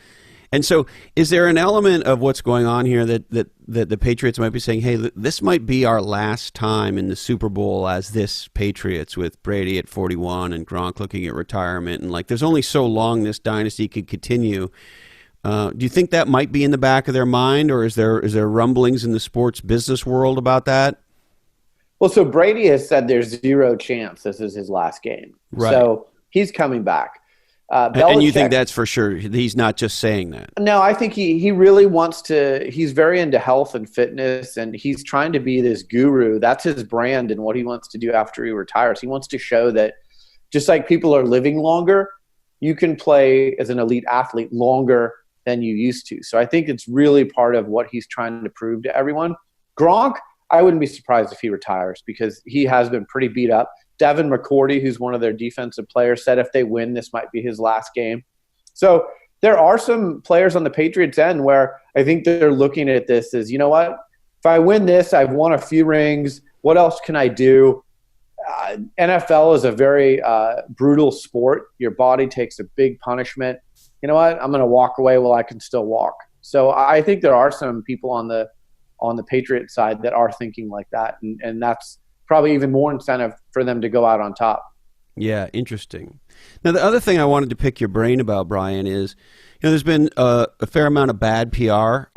And so, is there an element of what's going on here that the Patriots might be saying, hey, this might be our last time in the Super Bowl as this Patriots, with Brady at 41 and Gronk looking at retirement, and like there's only so long this dynasty could continue. Do you think that might be in the back of their mind, or is there rumblings in the sports business world about that? Well, so Brady has said there's zero chance this is his last game. Right. So he's coming back. And you think that's for sure? He's not just saying that. No, I think he really wants to. He's very into health and fitness, and he's trying to be this guru. That's his brand and what he wants to do after he retires. He wants to show that just like people are living longer, you can play as an elite athlete longer than you used to. So I think it's really part of what he's trying to prove to everyone. Gronk, I wouldn't be surprised if he retires because he has been pretty beat up. Devin McCourty, who's one of their defensive players, said if they win, this might be his last game. So there are some players on the Patriots end where I think they're looking at this as, you know what, if I win this, I've won a few rings. What else can I do? NFL is a very brutal sport. Your body takes a big punishment. You know what? I'm going to walk away while I can still walk. So I think there are some people on the Patriots side that are thinking like that, and that's probably even more incentive for them to go out on top. Yeah, interesting. Now, the other thing I wanted to pick your brain about, Brian, is there's been a fair amount of bad PR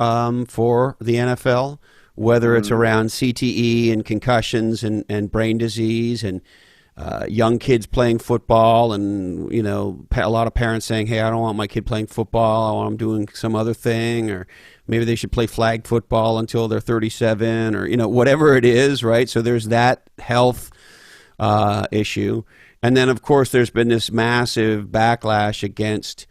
for the NFL, whether it's around CTE and concussions and brain disease and young kids playing football, and a lot of parents saying, hey, I don't want my kid playing football, I want them doing some other thing, or maybe they should play flag football until they're 37, or whatever it is, right? So there's that health issue. And then, of course, there's been this massive backlash against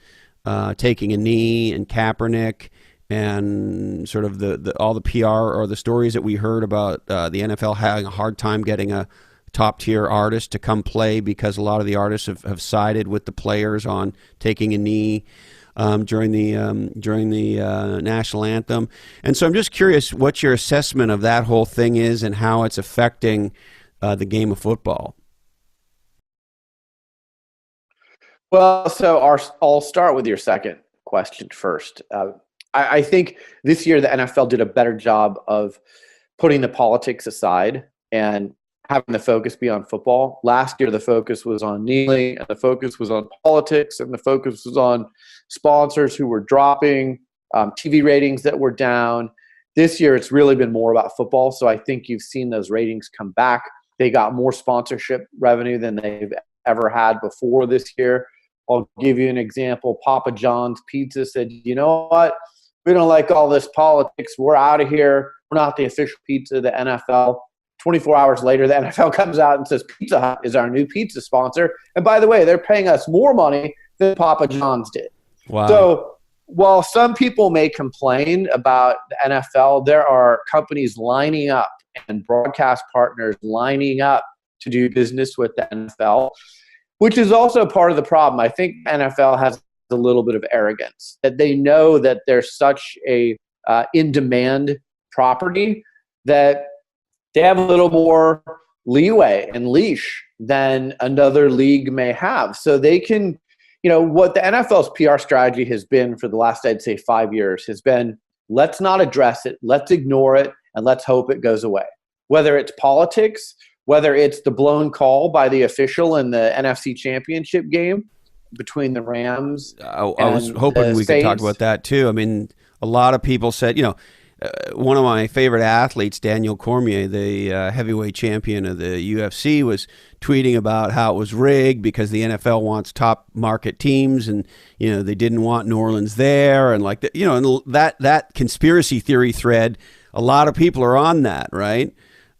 taking a knee and Kaepernick, and sort of all the PR or the stories that we heard about the NFL having a hard time getting a top-tier artist to come play because a lot of the artists have sided with the players on taking a knee during the national anthem. And so I'm just curious what your assessment of that whole thing is and how it's affecting the game of football. Well, so I'll start with your second question first. I think this year the NFL did a better job of putting the politics aside and having the focus be on football. Last year, the focus was on kneeling, and the focus was on politics, and the focus was on sponsors who were dropping, TV ratings that were down. This year, it's really been more about football, so I think you've seen those ratings come back. They got more sponsorship revenue than they've ever had before this year. I'll give you an example. Papa John's Pizza said, you know what? We don't like all this politics. We're out of here. We're not the official pizza of the NFL. 24 hours later, the NFL comes out and says Pizza Hut is our new pizza sponsor. And by the way, they're paying us more money than Papa John's did. Wow. So while some people may complain about the NFL, there are companies lining up and broadcast partners lining up to do business with the NFL, which is also part of the problem. I think NFL has a little bit of arrogance, that they know that there's such a in-demand property that they have a little more leeway and leash than another league may have. So they can, what the NFL's PR strategy has been for the last, I'd say, 5 years has been, let's not address it, let's ignore it, and let's hope it goes away. Whether it's politics, whether it's the blown call by the official in the NFC Championship game between the Rams. I was hoping we could talk about that too. I mean, a lot of people said, one of my favorite athletes, Daniel Cormier, the heavyweight champion of the UFC, was tweeting about how it was rigged because the NFL wants top market teams, and they didn't want New Orleans there, and like that, and that conspiracy theory thread. A lot of people are on that, right?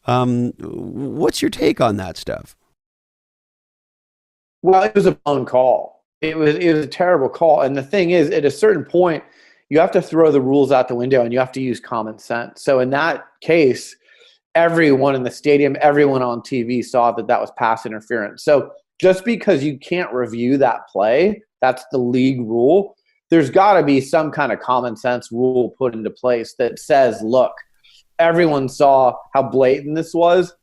What's your take on that stuff? Well, it was a blown call. It was a terrible call, and the thing is, at a certain point, you have to throw the rules out the window and you have to use common sense. So in that case, everyone in the stadium, everyone on TV saw that was pass interference. So just because you can't review that play, that's the league rule, there's got to be some kind of common sense rule put into place that says, look, everyone saw how blatant this was.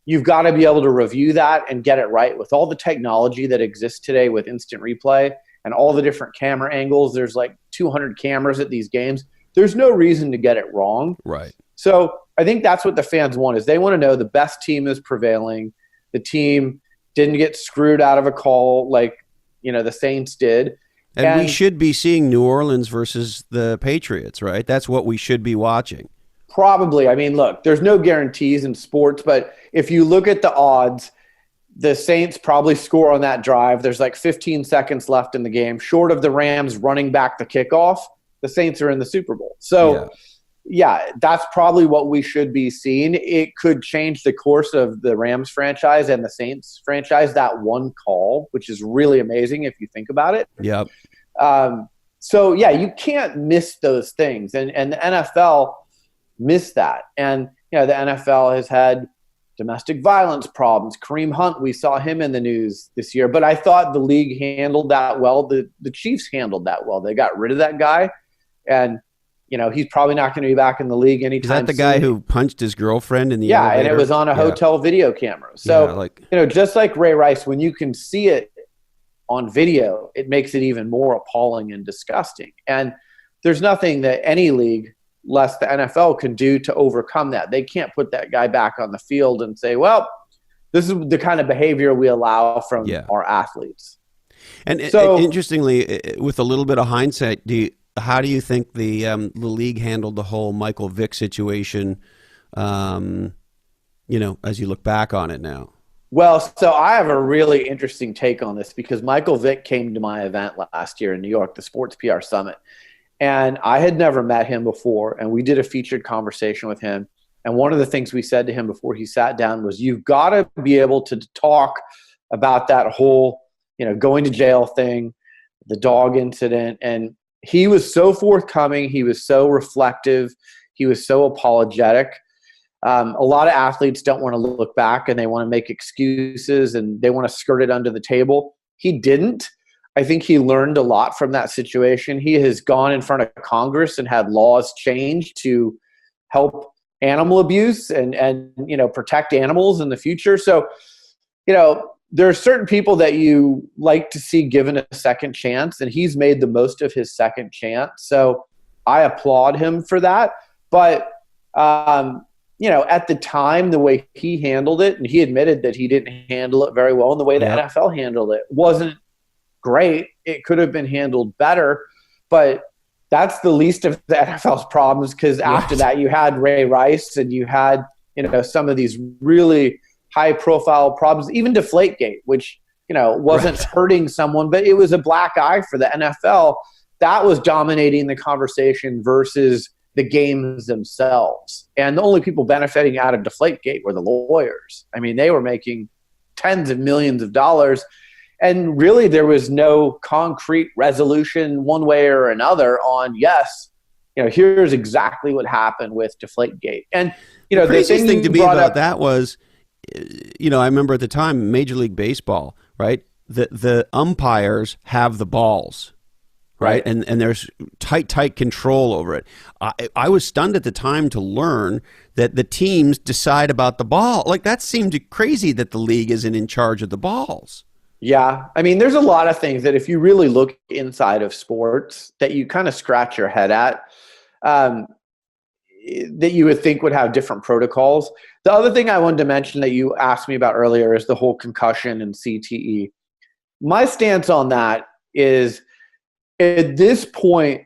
You've got to be able to review that and get it right. With all the technology that exists today with instant replay and all the different camera angles, there's like 200 cameras at these games. There's no reason to get it wrong. Right. So I think that's what the fans want, is they want to know the best team is prevailing. The team didn't get screwed out of a call like, the Saints did. And we should be seeing New Orleans versus the Patriots, right? That's what we should be watching. Probably. I mean, look, there's no guarantees in sports, but if you look at the odds, the Saints probably score on that drive. There's like 15 seconds left in the game. Short of the Rams running back the kickoff, the Saints are in the Super Bowl. So, yeah, that's probably what we should be seeing. It could change the course of the Rams franchise and the Saints franchise, that one call, which is really amazing if you think about it. Yep. So, yeah, you can't miss those things. And the NFL missed that. And, the NFL has had domestic violence problems. Kareem Hunt, we saw him in the news this year. But I thought the league handled that well. The Chiefs handled that well. They got rid of that guy. And he's probably not going to be back in the league anytime soon. Is that the guy who punched his girlfriend in the elevator? And it was on a hotel video camera. So, just like Ray Rice, when you can see it on video, it makes it even more appalling and disgusting. And there's nothing that any league, less the NFL, can do to overcome that. They can't put that guy back on the field and say, well, this is the kind of behavior we allow from our athletes. And so, interestingly, with a little bit of hindsight, how do you think the league handled the whole Michael Vick situation, as you look back on it now? Well, so I have a really interesting take on this, because Michael Vick came to my event last year in New York, the Sports PR Summit, and I had never met him before, and we did a featured conversation with him. And one of the things we said to him before he sat down was, you've got to be able to talk about that whole, going to jail thing, the dog incident. And he was so forthcoming. He was so reflective. He was so apologetic. A lot of athletes don't want to look back, and they want to make excuses, and they want to skirt it under the table. He didn't. I think he learned a lot from that situation. He has gone in front of Congress and had laws changed to help animal abuse and protect animals in the future. So, there are certain people that you like to see given a second chance, and he's made the most of his second chance. So I applaud him for that. But, at the time, the way he handled it, and he admitted that he didn't handle it very well, and the way the NFL handled it wasn't great. It could have been handled better, but that's the least of the NFL's problems, because after that you had Ray Rice, and you had, some of these really high-profile problems, even Deflategate, which, wasn't hurting someone, but it was a black eye for the NFL. That was dominating the conversation versus the games themselves. And the only people benefiting out of Deflategate were the lawyers. I mean, they were making tens of millions of dollars, and really there was no concrete resolution one way or another on, here's exactly what happened with Deflategate. And, the craziest thing to me about that was, I remember at the time, Major League Baseball, right? The umpires have the balls, right? And there's tight control over it. I was stunned at the time to learn that the teams decide about the ball. Like, that seemed crazy that the league isn't in charge of the balls. Yeah. I mean, there's a lot of things that if you really look inside of sports that you kind of scratch your head at, that you would think would have different protocols. The other thing I wanted to mention that you asked me about earlier is the whole concussion and CTE. My stance on that is, at this point,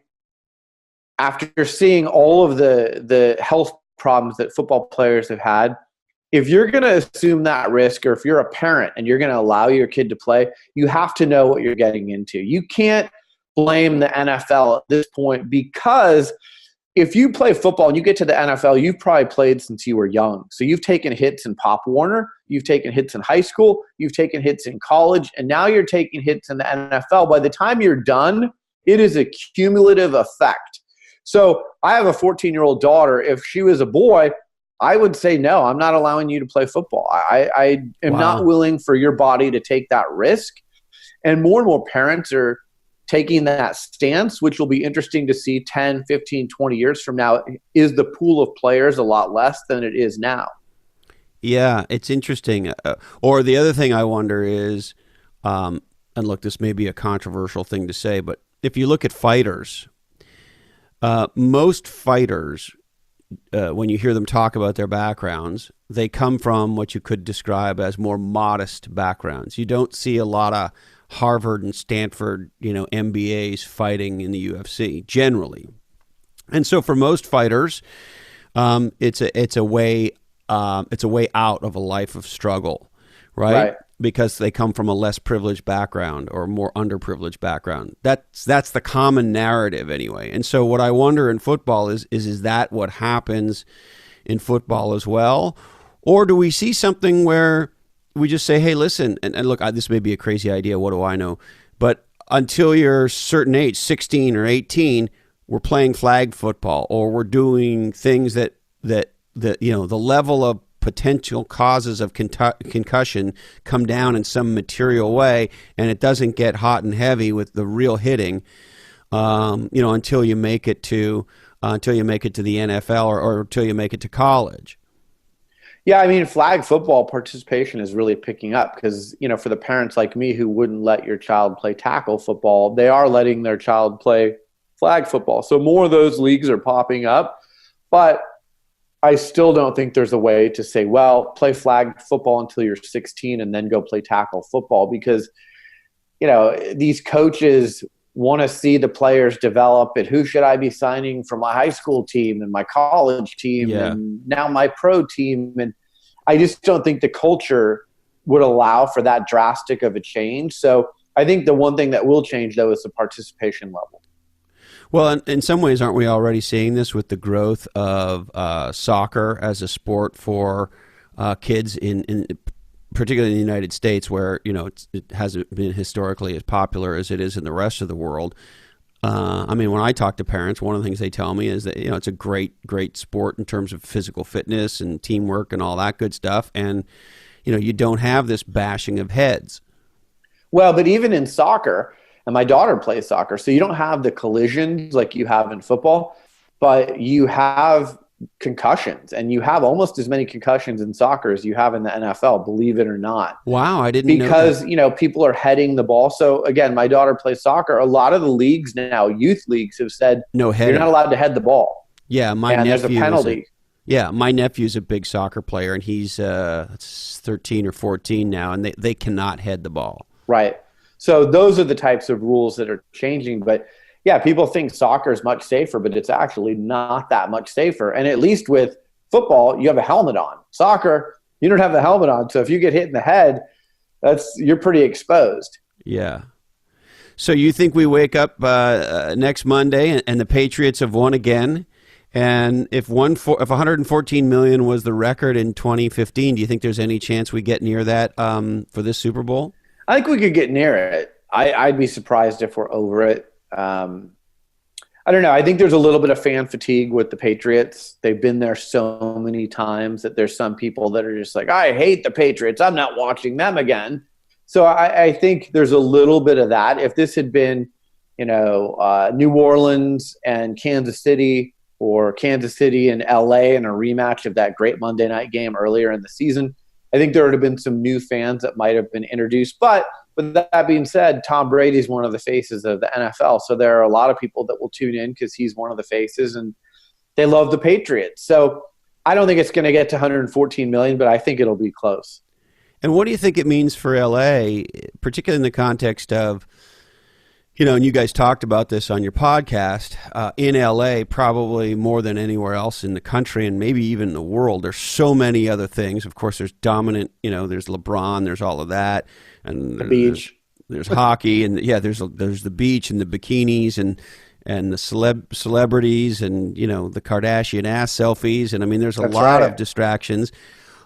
after seeing all of the health problems that football players have had, if you're going to assume that risk, or if you're a parent and you're going to allow your kid to play, you have to know what you're getting into. You can't blame the NFL at this point, because if you play football and you get to the NFL, you've probably played since you were young. So you've taken hits in Pop Warner, you've taken hits in high school, you've taken hits in college, and now you're taking hits in the NFL. By the time you're done, it is a cumulative effect. So I have a 14-year-old daughter. If she was a boy, I would say, no, I'm not allowing you to play football. I am not willing for your body to take that risk. And more parents are taking that stance, which will be interesting to see 10, 15, 20 years from now. Is the pool of players a lot less than it is now? Yeah, it's interesting. Or the other thing I wonder is, and look, this may be a controversial thing to say, but if you look at fighters, most fighters, when you hear them talk about their backgrounds, they come from what you could describe as more modest backgrounds. You don't see a lot of Harvard and Stanford, MBAs fighting in the UFC generally. And so for most fighters, it's a way out of a life of struggle, right? Because they come from a less privileged background or more underprivileged background. That's the common narrative anyway. And so what I wonder in football is that what happens in football as well? Or do we see something where we just say, hey, listen, and look, this may be a crazy idea, what do I know? But until you're a certain age, 16 or 18, we're playing flag football, or we're doing things that the level of potential causes of concussion come down in some material way, and it doesn't get hot and heavy with the real hitting, until you make it to the NFL or until you make it to college. Yeah, I mean, flag football participation is really picking up because, for the parents like me who wouldn't let your child play tackle football, they are letting their child play flag football. So more of those leagues are popping up, but I still don't think there's a way to say, well, play flag football until you're 16 and then go play tackle football, because, these coaches want to see the players develop and who should I be signing for my high school team and my college team and now my pro team. And I just don't think the culture would allow for that drastic of a change. So I think the one thing that will change, though, is the participation level. Well, in some ways, aren't we already seeing this with the growth of soccer as a sport for kids in particularly in the United States, where it hasn't been historically as popular as it is in the rest of the world? I mean, when I talk to parents, one of the things they tell me is that it's a great sport in terms of physical fitness and teamwork and all that good stuff, and you don't have this bashing of heads. Well, but even in soccer. And my daughter plays soccer, so you don't have the collisions like you have in football, but you have concussions, and you have almost as many concussions in soccer as you have in the NFL, believe it or not. Wow, I didn't know that. Because, people are heading the ball. So, again, my daughter plays soccer. A lot of the leagues now, youth leagues, have said no heading. You're not allowed to head the ball. Yeah, there's a penalty. My nephew's a big soccer player, and he's 13 or 14 now, and they cannot head the ball. Right. So those are the types of rules that are changing. But, yeah, people think soccer is much safer, but it's actually not that much safer. And at least with football, you have a helmet on. Soccer, you don't have the helmet on. So if you get hit in the head, you're pretty exposed. Yeah. So you think we wake up next Monday and the Patriots have won again? And if 114 million was the record in 2015, do you think there's any chance we get near that for this Super Bowl? I think we could get near it. I'd be surprised if we're over it. I don't know. I think there's a little bit of fan fatigue with the Patriots. They've been there so many times that there's some people that are just like, I hate the Patriots. I'm not watching them again. So I think there's a little bit of that. If this had been, New Orleans and Kansas City, or Kansas City and LA in a rematch of that great Monday night game earlier in the season, I think there would have been some new fans that might have been introduced. But with that being said, Tom Brady's one of the faces of the NFL. So there are a lot of people that will tune in because he's one of the faces and they love the Patriots. So I don't think it's going to get to 114 million, but I think it'll be close. And what do you think it means for LA, particularly in the context of, and you guys talked about this on your podcast, in LA, probably more than anywhere else in the country and maybe even the world, there's so many other things. Of course, there's dominant, there's LeBron, there's all of that. And the beach. There's hockey, and there's the beach and the bikinis and the celebrities and, the Kardashian ass selfies. And I mean, there's a lot of distractions.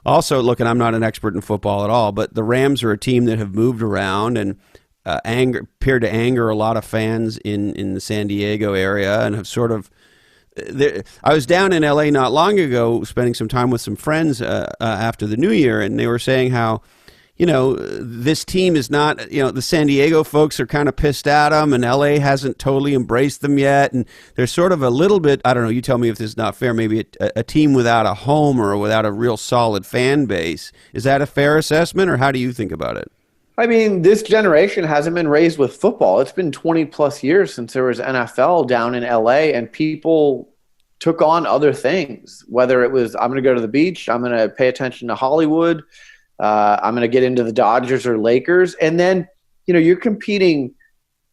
Also, look, and I'm not an expert in football at all, but the Rams are a team that have moved around and appeared to anger a lot of fans in the San Diego area and have sort of. I was down in LA not long ago, spending some time with some friends after the New Year, and they were saying how, this team is not. The San Diego folks are kind of pissed at them, and LA hasn't totally embraced them yet, and there's sort of a little bit. I don't know. You tell me if this is not fair. Maybe a team without a home or without a real solid fan base. Is that a fair assessment, or how do you think about it? I mean, this generation hasn't been raised with football. It's been 20 plus years since there was NFL down in LA, and people took on other things, whether it was, I'm going to go to the beach, I'm going to pay attention to Hollywood, I'm going to get into the Dodgers or Lakers. And then, you're competing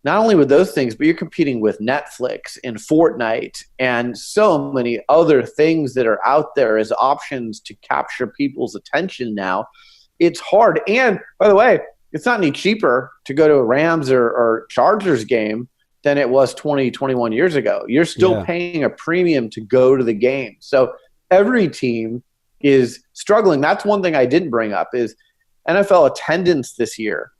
not only with those things, but you're competing with Netflix and Fortnite and so many other things that are out there as options to capture people's attention now. It's hard. And by the way, it's not any cheaper to go to a Rams or Chargers game than it was 20, 21 years ago. You're still paying a premium to go to the game. So every team is struggling. That's one thing I didn't bring up is NFL attendance this year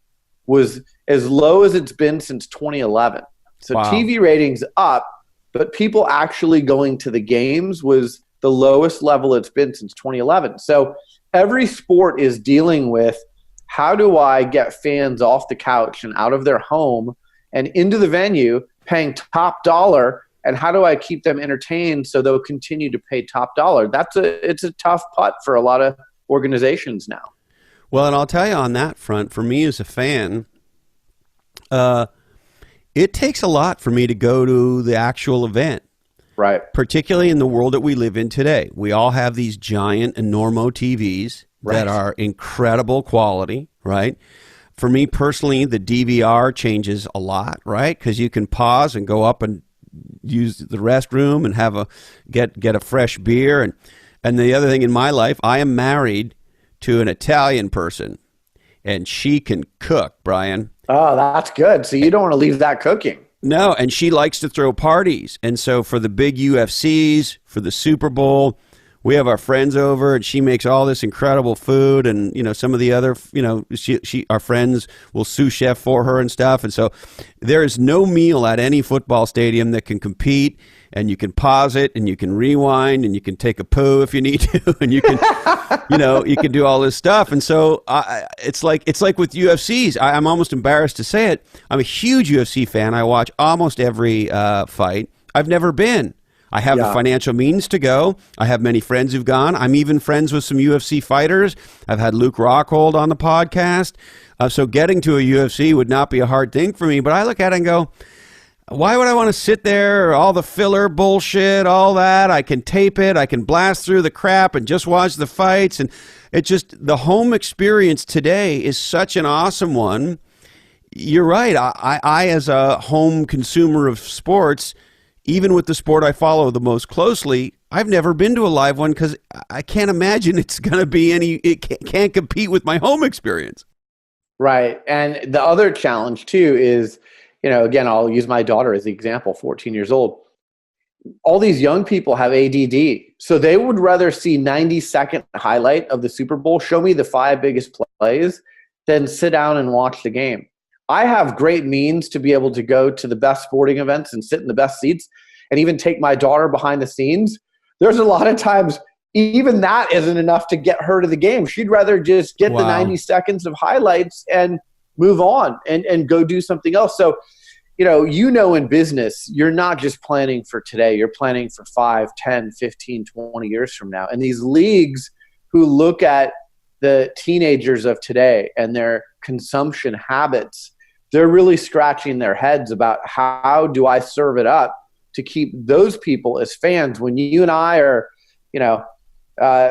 was as low as it's been since 2011. So wow. TV ratings up, but people actually going to the games was the lowest level it's been since 2011. So every sport is dealing with, how do I get fans off the couch and out of their home and into the venue paying top dollar, and how do I keep them entertained so they'll continue to pay top dollar? It's a tough putt for a lot of organizations now. Well, and I'll tell you on that front, for me as a fan, it takes a lot for me to go to the actual event. Right. Particularly in the world that we live in today. We all have these giant Enormo TVs that are incredible quality, right? For me personally, the DVR changes a lot, right? Because you can pause and go up and use the restroom and have get a fresh beer. And the other thing in my life, I am married to an Italian person, and she can cook, Brian. Oh, that's good. So you don't want to leave that cooking. No, and she likes to throw parties. And so for the big UFCs, for the Super Bowl, we have our friends over, and she makes all this incredible food. And, some of the other, our friends will sous chef for her and stuff. And so there is no meal at any football stadium that can compete. And you can pause it, and you can rewind, and you can take a poo if you need to, and you can, you can do all this stuff. And so it's like with UFCs. I'm almost embarrassed to say it. I'm a huge UFC fan. I watch almost every fight. I've never been. I have the financial means to go. I have many friends who've gone. I'm even friends with some UFC fighters. I've had Luke Rockhold on the podcast. So getting to a UFC would not be a hard thing for me. But I look at it and go, why would I want to sit there, all the filler bullshit, all that? I can tape it, I can blast through the crap and just watch the fights. And it's just, the home experience today is such an awesome one. You're right. I as a home consumer of sports, even with the sport I follow the most closely, I've never been to a live one because I can't imagine it's going to be it can't compete with my home experience. Right. And the other challenge too is, again, I'll use my daughter as the example, 14 years old. All these young people have ADD. So they would rather see 90-second highlight of the Super Bowl, show me the 5 biggest plays, than sit down and watch the game. I have great means to be able to go to the best sporting events and sit in the best seats and even take my daughter behind the scenes. There's a lot of times even that isn't enough to get her to the game. She'd rather just get the 90 seconds of highlights and move on and go do something else. So, in business, you're not just planning for today. You're planning for 5, 10, 15, 20 years from now. And these leagues who look at the teenagers of today and their consumption habits, they're really scratching their heads about how do I serve it up to keep those people as fans when you and I are,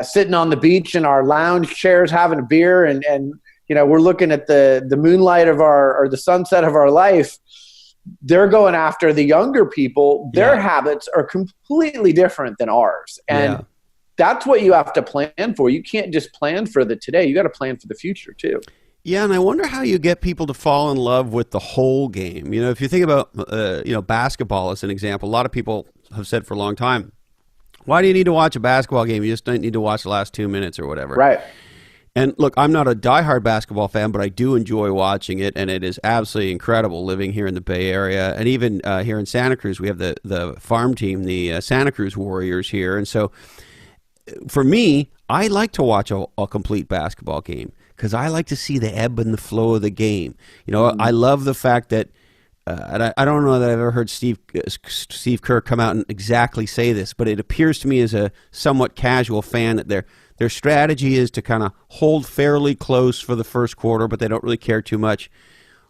sitting on the beach in our lounge chairs having a beer and we're looking at the moonlight or the sunset of our life. They're going after the younger people. Their habits are completely different than ours. And that's what you have to plan for. You can't just plan for the today. You got to plan for the future too. Yeah, and I wonder how you get people to fall in love with the whole game. If you think about, basketball as an example, a lot of people have said for a long time, why do you need to watch a basketball game? You just don't need to watch the last 2 minutes or whatever. Right. And look, I'm not a diehard basketball fan, but I do enjoy watching it, and it is absolutely incredible living here in the Bay Area. And even here in Santa Cruz, we have the farm team, the Santa Cruz Warriors here. And so for me, I like to watch a complete basketball game because I like to see the ebb and the flow of the game. I love the fact that and I don't know that I've ever heard Steve Kerr come out and exactly say this, but it appears to me as a somewhat casual fan that their strategy is to kind of hold fairly close for the first quarter, but they don't really care too much.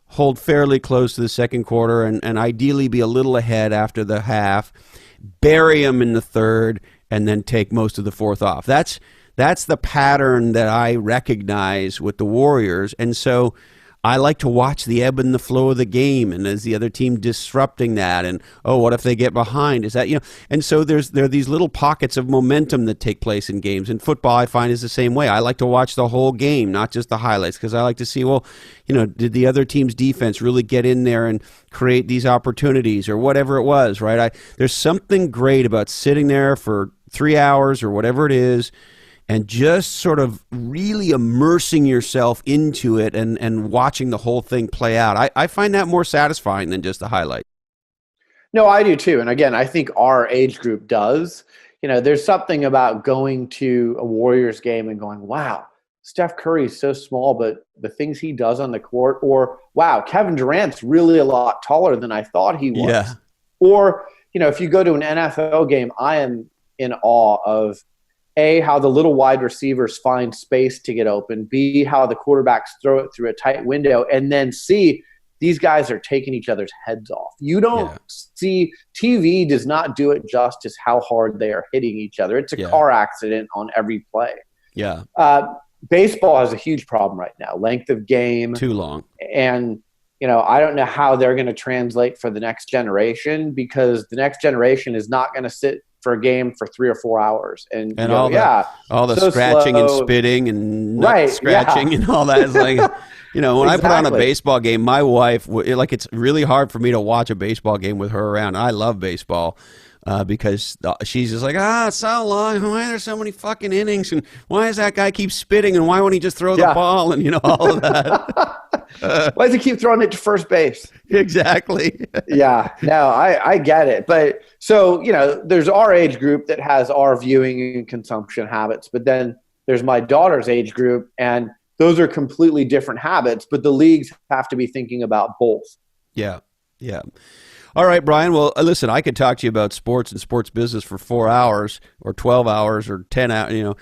Hold fairly close to the second quarter and ideally be a little ahead after the half, bury them in the third, and then take most of the fourth off. That's the pattern that I recognize with the Warriors, and so I like to watch the ebb and the flow of the game, and as the other team disrupting that, and what if they get behind? Is that And so there are these little pockets of momentum that take place in games. And football, I find, is the same way. I like to watch the whole game, not just the highlights, because I like to see, did the other team's defense really get in there and create these opportunities or whatever it was, right? There's something great about sitting there for 3 hours or whatever it is, and just sort of really immersing yourself into it and watching the whole thing play out. I find that more satisfying than just the highlight. No, I do too. And again, I think our age group does. There's something about going to a Warriors game and going, wow, Steph Curry is so small, but the things he does on the court, or wow, Kevin Durant's really a lot taller than I thought he was. Yeah. Or, if you go to an NFL game, I am in awe of A, how the little wide receivers find space to get open, B, how the quarterbacks throw it through a tight window, and then C, these guys are taking each other's heads off. You don't see – TV does not do it justice how hard they are hitting each other. It's a car accident on every play. Yeah. Baseball has a huge problem right now, length of game. Too long. And, I don't know how they're going to translate for the next generation, because the next generation is not going to sit – for a game for 3 or 4 hours, and all the so scratching slow. And spitting and scratching and all that is like, when I put on a baseball game, my wife it's really hard for me to watch a baseball game with her around. I love baseball because she's just like, it's so long. Why are there so many fucking innings? And why does that guy keep spitting? And why won't he just throw the ball? And all of that. Why does he keep throwing it to first base? Exactly. Yeah, no, I get it. But so, there's our age group that has our viewing and consumption habits, but then there's my daughter's age group, and those are completely different habits, but the leagues have to be thinking about both. Yeah. All right, Brian. Well, listen, I could talk to you about sports and sports business for 4 hours or 12 hours or 10 hours,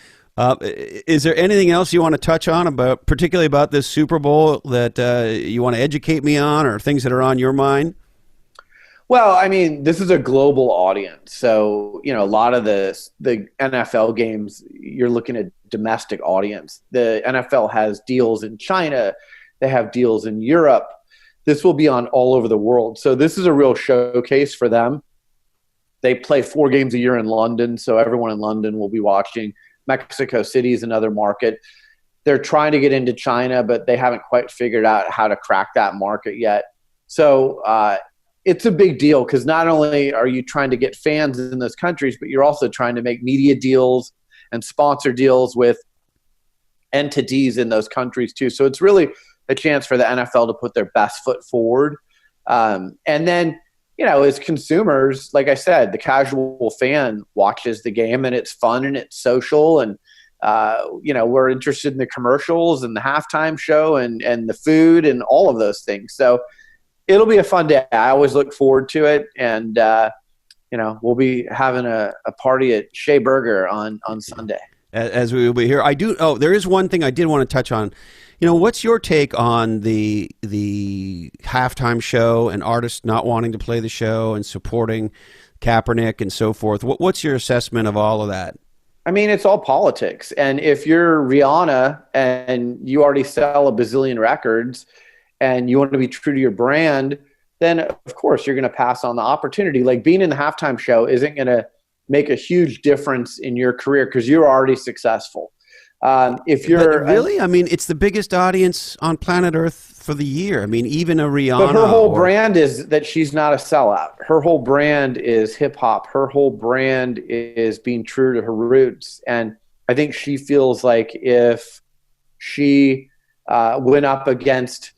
is there anything else you want to touch on particularly about this Super Bowl that you want to educate me on, or things that are on your mind? Well, I mean, this is a global audience. So, a lot of the NFL games, you're looking at domestic audience. The NFL has deals in China. They have deals in Europe. This will be on all over the world. So this is a real showcase for them. They play 4 games a year in London, so everyone in London will be watching. Mexico City is another market. They're trying to get into China, but they haven't quite figured out how to crack that market yet. So it's a big deal, because not only are you trying to get fans in those countries, but you're also trying to make media deals and sponsor deals with entities in those countries too. So it's really a chance for the NFL to put their best foot forward. And then, as consumers, like I said, the casual fan watches the game, and it's fun and it's social, and we're interested in the commercials and the halftime show and the food and all of those things. So it'll be a fun day. I always look forward to it, and we'll be having a party at Shea Burger on Sunday. As we will be here. There is one thing I did want to touch on. What's your take on the halftime show and artists not wanting to play the show and supporting Kaepernick and so forth? What's your assessment of all of that? I mean, it's all politics. And if you're Rihanna and you already sell a bazillion records and you want to be true to your brand, then of course you're going to pass on the opportunity. Like, being in the halftime show isn't going to make a huge difference in your career because you're already successful. If you're really, I mean, it's the biggest audience on planet Earth for the year. I mean, even a Rihanna. But her whole brand is that she's not a sellout. Her whole brand is hip hop. Her whole brand is being true to her roots. And I think she feels like if she went up against,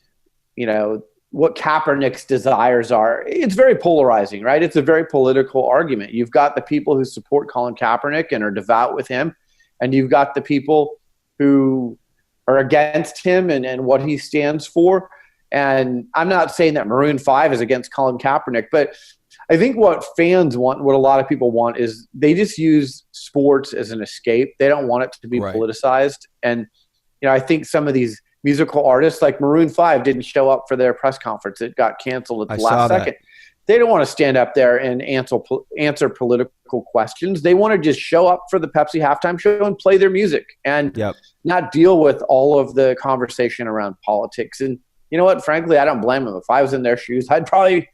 what Kaepernick's desires are, it's very polarizing, right? It's a very political argument. You've got the people who support Colin Kaepernick and are devout with him, and you've got the people who are against him and what he stands for. And I'm not saying that Maroon 5 is against Colin Kaepernick, but I think what fans want, what a lot of people want, is they just use sports as an escape. They don't want it to be politicized. And, I think some of these musical artists like Maroon 5 didn't show up for their press conference. It got canceled at the last second. They don't want to stand up there and answer political questions. They want to just show up for the Pepsi halftime show and play their music and not deal with all of the conversation around politics. And you know what? Frankly, I don't blame them. If I was in their shoes, I'd probably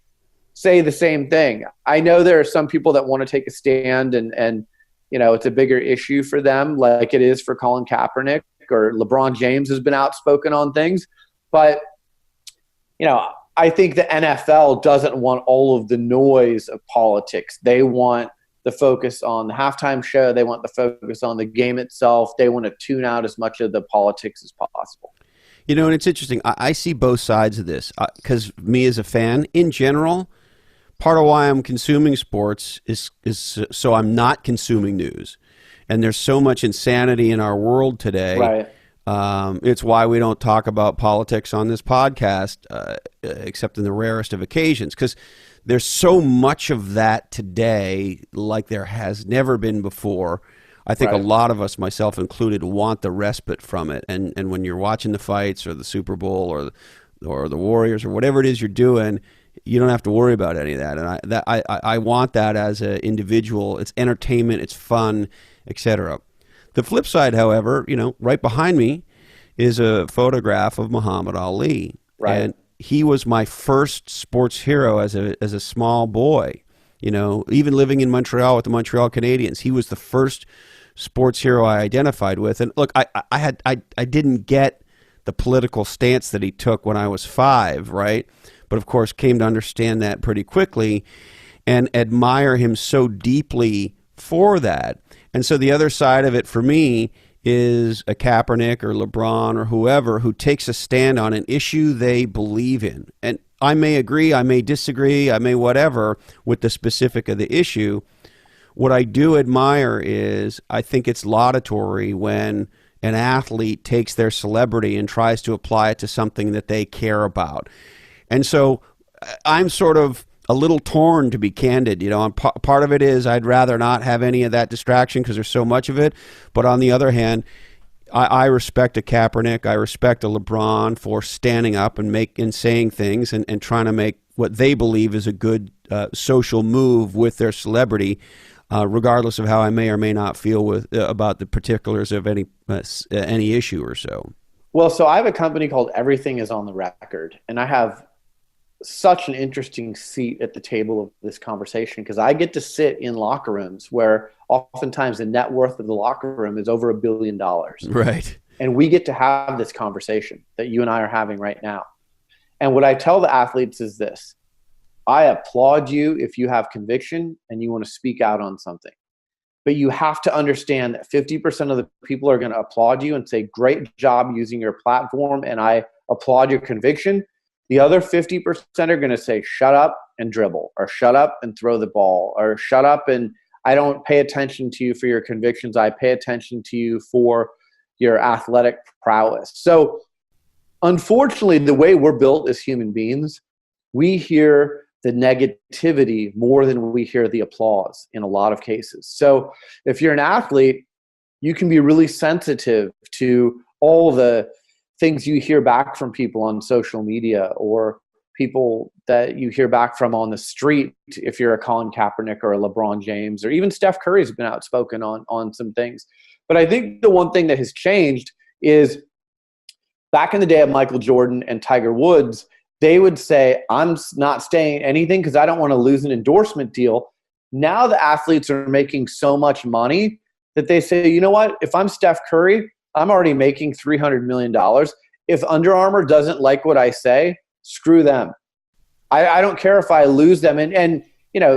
say the same thing. I know there are some people that want to take a stand and it's a bigger issue for them, like it is for Colin Kaepernick, or LeBron James has been outspoken on things. But, I think the NFL doesn't want all of the noise of politics. They want the focus on the halftime show. They want the focus on the game itself. They want to tune out as much of the politics as possible. And it's interesting. I see both sides of this because me as a fan, in general, part of why I'm consuming sports is so I'm not consuming news. And there's so much insanity in our world today. Right. It's why we don't talk about politics on this podcast, except in the rarest of occasions, because there's so much of that today like there has never been before. I think a lot of us, myself included, want the respite from it. And when you're watching the fights or the Super Bowl or the Warriors or whatever it is you're doing, you don't have to worry about any of that. And I want that as an individual. It's entertainment, it's fun, etc. The flip side, however, right behind me is a photograph of Muhammad Ali. Right. And he was my first sports hero as a small boy. Even living in Montreal with the Montreal Canadiens, he was the first sports hero I identified with. And look, I didn't get the political stance that he took when I was 5, right? But of course came to understand that pretty quickly and admire him so deeply for that. And so the other side of it for me is a Kaepernick or LeBron or whoever who takes a stand on an issue they believe in. And I may agree, I may disagree, I may whatever with the specific of the issue. What I do admire is I think it's laudatory when an athlete takes their celebrity and tries to apply it to something that they care about. And so I'm sort of a little torn, to be candid. Part of it is I'd rather not have any of that distraction because there's so much of it. But on the other hand, I respect a Kaepernick, I respect a LeBron for standing up and saying things and trying to make what they believe is a good social move with their celebrity, regardless of how I may or may not feel about the particulars of any issue or so. Well, so I have a company called Everything is on the Record, and I have such an interesting seat at the table of this conversation because I get to sit in locker rooms where oftentimes the net worth of the locker room is over $1 billion. Right. And we get to have this conversation that you and I are having right now. And what I tell the athletes is this: I applaud you if you have conviction and you want to speak out on something. But you have to understand that 50% of the people are going to applaud you and say, great job using your platform, and I applaud your conviction. The other 50% are going to say, shut up and dribble, or shut up and throw the ball, or shut up and I don't pay attention to you for your convictions. I pay attention to you for your athletic prowess. So unfortunately, the way we're built as human beings, we hear the negativity more than we hear the applause in a lot of cases. So if you're an athlete, you can be really sensitive to all the things you hear back from people on social media or people that you hear back from on the street. If you're a Colin Kaepernick or a LeBron James, or even Steph Curry has been outspoken on some things. But I think the one thing that has changed is back in the day of Michael Jordan and Tiger Woods, they would say, I'm not saying anything because I don't want to lose an endorsement deal. Now the athletes are making so much money that they say, you know what, if I'm Steph Curry, I'm already making $300 million. If Under Armour doesn't like what I say, screw them. I don't care if I lose them. And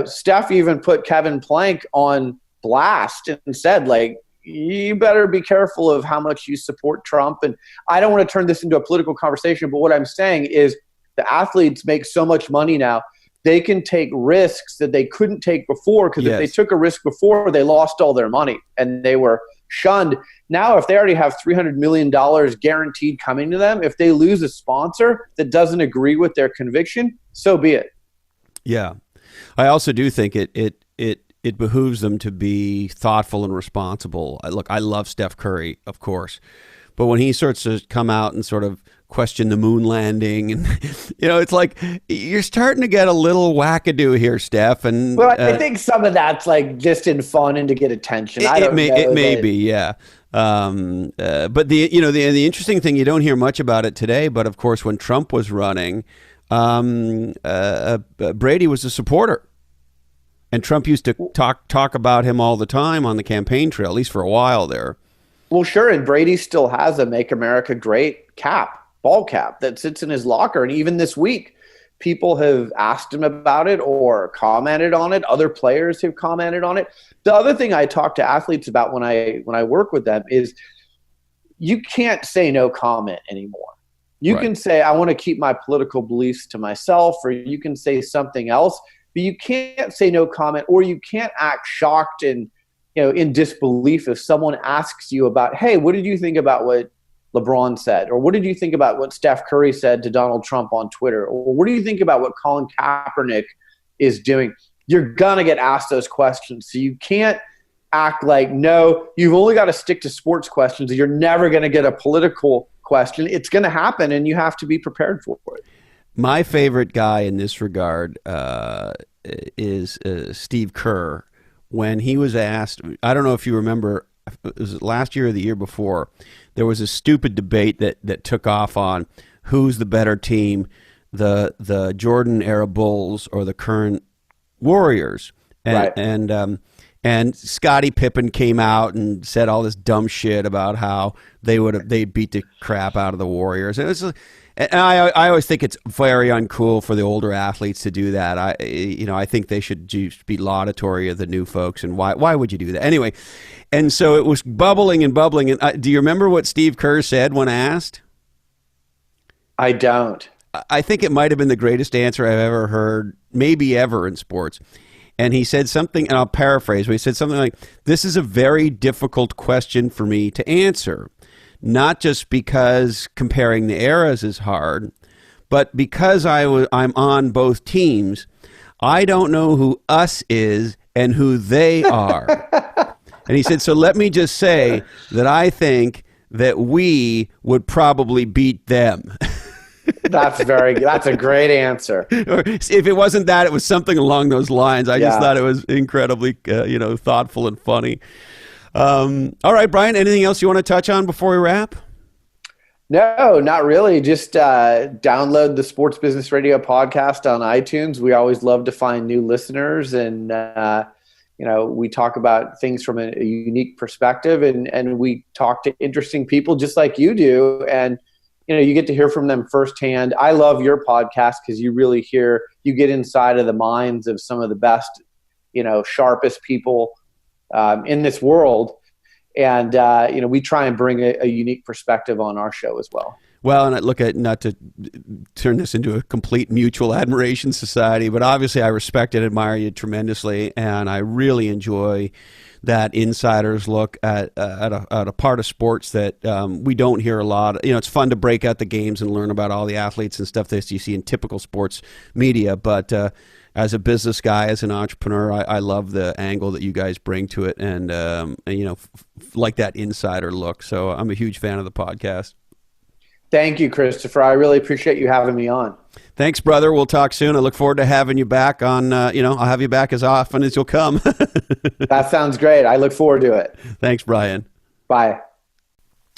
Steph even put Kevin Plank on blast and said, like, you better be careful of how much you support Trump. And I don't want to turn this into a political conversation, but what I'm saying is the athletes make so much money now they can take risks that they couldn't take before, because if they took a risk before, they lost all their money and they were shunned. Now, if they already have $300 million guaranteed coming to them, if they lose a sponsor that doesn't agree with their conviction, so be it. Yeah. I also do think it behooves them to be thoughtful and responsible. Look, I love Steph Curry, of course, but when he starts to come out and sort of question the moon landing, and it's like you're starting to get a little wackadoo here, Steph. And I think some of that's like just in fun and to get attention. It may be, yeah. But the interesting thing, you don't hear much about it today, but of course when Trump was running, Brady was a supporter. And Trump used to talk about him all the time on the campaign trail, at least for a while there. Well, sure. And Brady still has a Make America Great ball cap that sits in his locker. And even this week, people have asked him about it or commented on it. Other players have commented on it. The other thing I talk to athletes about when I work with them is you can't say no comment anymore. You can say, I want to keep my political beliefs to myself, or you can say something else. But you can't say no comment, or you can't act shocked and in disbelief if someone asks you about, hey, what did you think about what LeBron said? Or what did you think about what Steph Curry said to Donald Trump on Twitter? Or what do you think about what Colin Kaepernick is doing? You're going to get asked those questions. So you can't act like, no, you've only got to stick to sports questions. You're never going to get a political question. It's going to happen, and you have to be prepared for it. My favorite guy in this regard is Steve Kerr. When he was asked, I don't know if you remember, it was last year or the year before, there was a stupid debate that took off on who's the better team, the Jordan-era Bulls or the current Warriors. And Scottie Pippen came out and said all this dumb shit about how they beat the crap out of the Warriors. And I always think it's very uncool for the older athletes to do that. I think they should just be laudatory of the new folks. And why would you do that anyway? And so it was bubbling and bubbling. And do you remember what Steve Kerr said when asked? I don't. I think it might have been the greatest answer I've ever heard, maybe ever, in sports. And he said something, and I'll paraphrase, but he said something like, "This is a very difficult question for me to answer. Not just because comparing the eras is hard, but because I'm on both teams, I don't know who us is and who they are." And he said, so let me just say that I think that we would probably beat them. That's a great answer. Or if it wasn't that, it was something along those lines. I just thought it was incredibly, thoughtful and funny. All right, Brian, anything else you want to touch on before we wrap? No, not really. Just download the Sports Business Radio podcast on iTunes. We always love to find new listeners, and we talk about things from a unique perspective, and we talk to interesting people just like you do, and you get to hear from them firsthand. I love your podcast because you really you get inside of the minds of some of the best, sharpest people in this world. And, we try and bring a unique perspective on our show as well. Well, and I look at, not to turn this into a complete mutual admiration society, but obviously I respect and admire you tremendously, and I really enjoy that insider's look at a part of sports that we don't hear a lot. It's fun to break out the games and learn about all the athletes and stuff that you see in typical sports media, but as a business guy, as an entrepreneur, I love the angle that you guys bring to it, and like that insider look. So I'm a huge fan of the podcast. Thank you, Christopher. I really appreciate you having me on. Thanks, brother. We'll talk soon. I look forward to having you back on, I'll have you back as often as you'll come. That sounds great. I look forward to it. Thanks, Brian. Bye.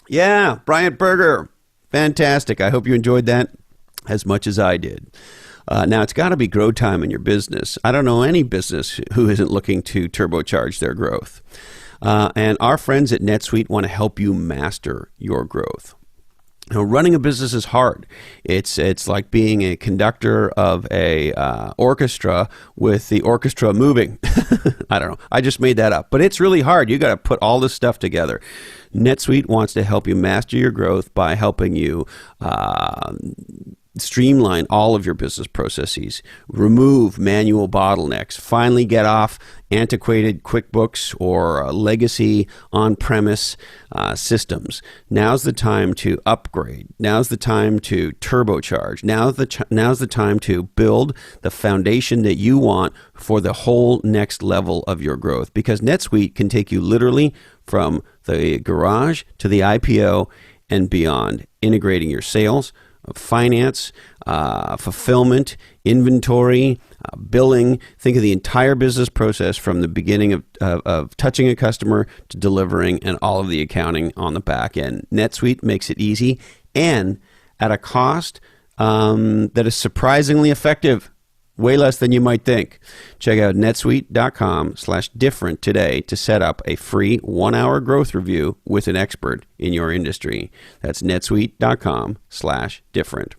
Yeah, Brian Berger. Fantastic. I hope you enjoyed that as much as I did. Now, it's got to be grow time in your business. I don't know any business who isn't looking to turbocharge their growth. And our friends at NetSuite want to help you master your growth. Running a business is hard. It's like being a conductor of a orchestra with the orchestra moving. I don't know. I just made that up. But it's really hard. You got to put all this stuff together. NetSuite wants to help you master your growth by helping you streamline all of your business processes, remove manual bottlenecks, finally get off antiquated QuickBooks or legacy on-premise systems. Now's the time to upgrade. Now's the time to turbocharge. Now's the time to build the foundation that you want for the whole next level of your growth, because NetSuite can take you literally from the garage to the IPO and beyond, integrating your sales, finance, fulfillment, inventory, billing. Think of the entire business process from the beginning of touching a customer to delivering, and all of the accounting on the back end. NetSuite makes it easy and at a cost that is surprisingly effective. Way less than you might think. Check out netsuite.com/different today to set up a free 1-hour growth review with an expert in your industry. That's netsuite.com/different.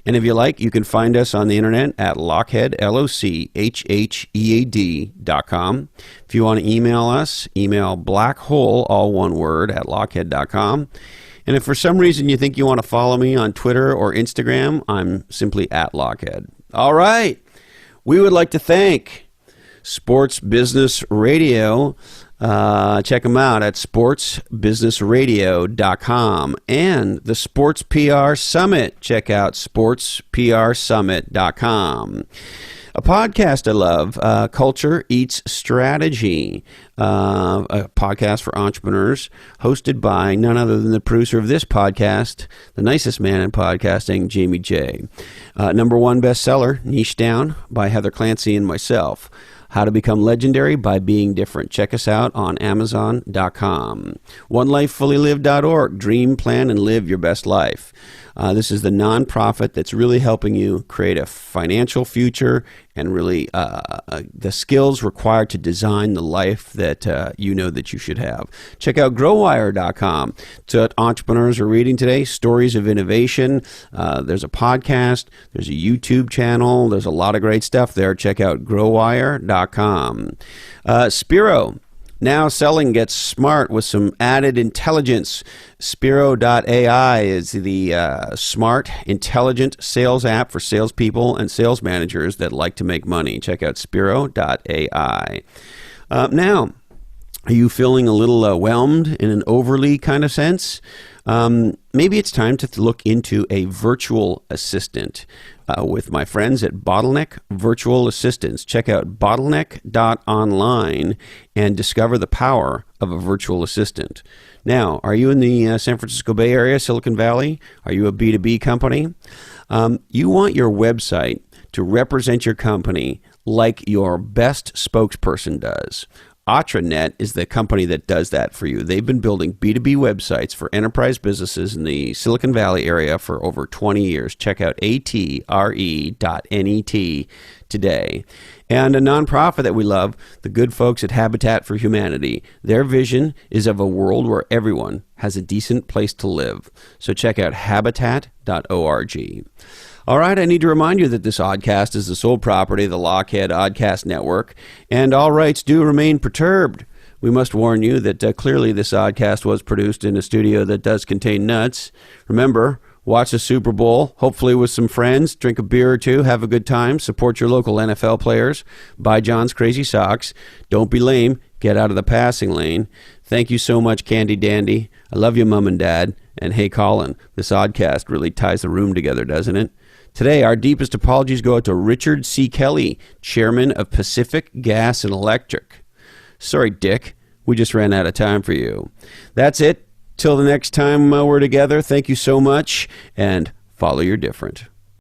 And if you like, you can find us on the internet at lochhead, lochhead.com. If you want to email us, email blackhole, all one word, at lochhead.com. And if for some reason you think you want to follow me on Twitter or Instagram, I'm simply at lochhead. All right. We would like to thank Sports Business Radio. Check them out at sportsbusinessradio.com. And the Sports PR Summit. Check out sportsprsummit.com. A podcast I love, Culture Eats Strategy, a podcast for entrepreneurs, hosted by none other than the producer of this podcast, the nicest man in podcasting, Jamie J. #1 bestseller, Niche Down, by Heather Clancy and myself. How to Become Legendary by Being Different. Check us out on Amazon.com. OneLifeFullyLived.org. Dream, plan, and live your best life. This is the nonprofit that's really helping you create a financial future and really the skills required to design the life that you know that you should have. Check out GrowWire.com. It's what entrepreneurs are reading today, stories of innovation. There's a podcast. There's a YouTube channel. There's a lot of great stuff there. Check out GrowWire.com. Spiro. Now selling gets smart with some added intelligence. Spiro.ai is the smart, intelligent sales app for salespeople and sales managers that like to make money. Check out Spiro.ai. Now, are you feeling a little whelmed in an overly kind of sense? Maybe it's time to look into a virtual assistant with my friends at Bottleneck Virtual Assistants. Check out bottleneck.online and discover the power of a virtual assistant. Now, are you in the San Francisco Bay Area, Silicon Valley? Are you a B2B company? You want your website to represent your company like your best spokesperson does. Atranet is the company that does that for you. They've been building B2B websites for enterprise businesses in the Silicon Valley area for over 20 years. Check out atre.net today. And a nonprofit that we love, the good folks at Habitat for Humanity. Their vision is of a world where everyone has a decent place to live. So check out habitat.org. All right, I need to remind you that this oddcast is the sole property of the Lochhead Oddcast Network, and all rights do remain perturbed. We must warn you that clearly this oddcast was produced in a studio that does contain nuts. Remember, watch the Super Bowl, hopefully with some friends, drink a beer or two, have a good time, support your local NFL players, buy John's Crazy Socks, don't be lame, get out of the passing lane. Thank you so much, Candy Dandy. I love you, Mom and Dad. And hey, Colin, this oddcast really ties the room together, doesn't it? Today, our deepest apologies go out to Richard C. Kelly, chairman of Pacific Gas and Electric. Sorry, Dick. We just ran out of time for you. That's it. Till the next time we're together, thank you so much, and follow your different.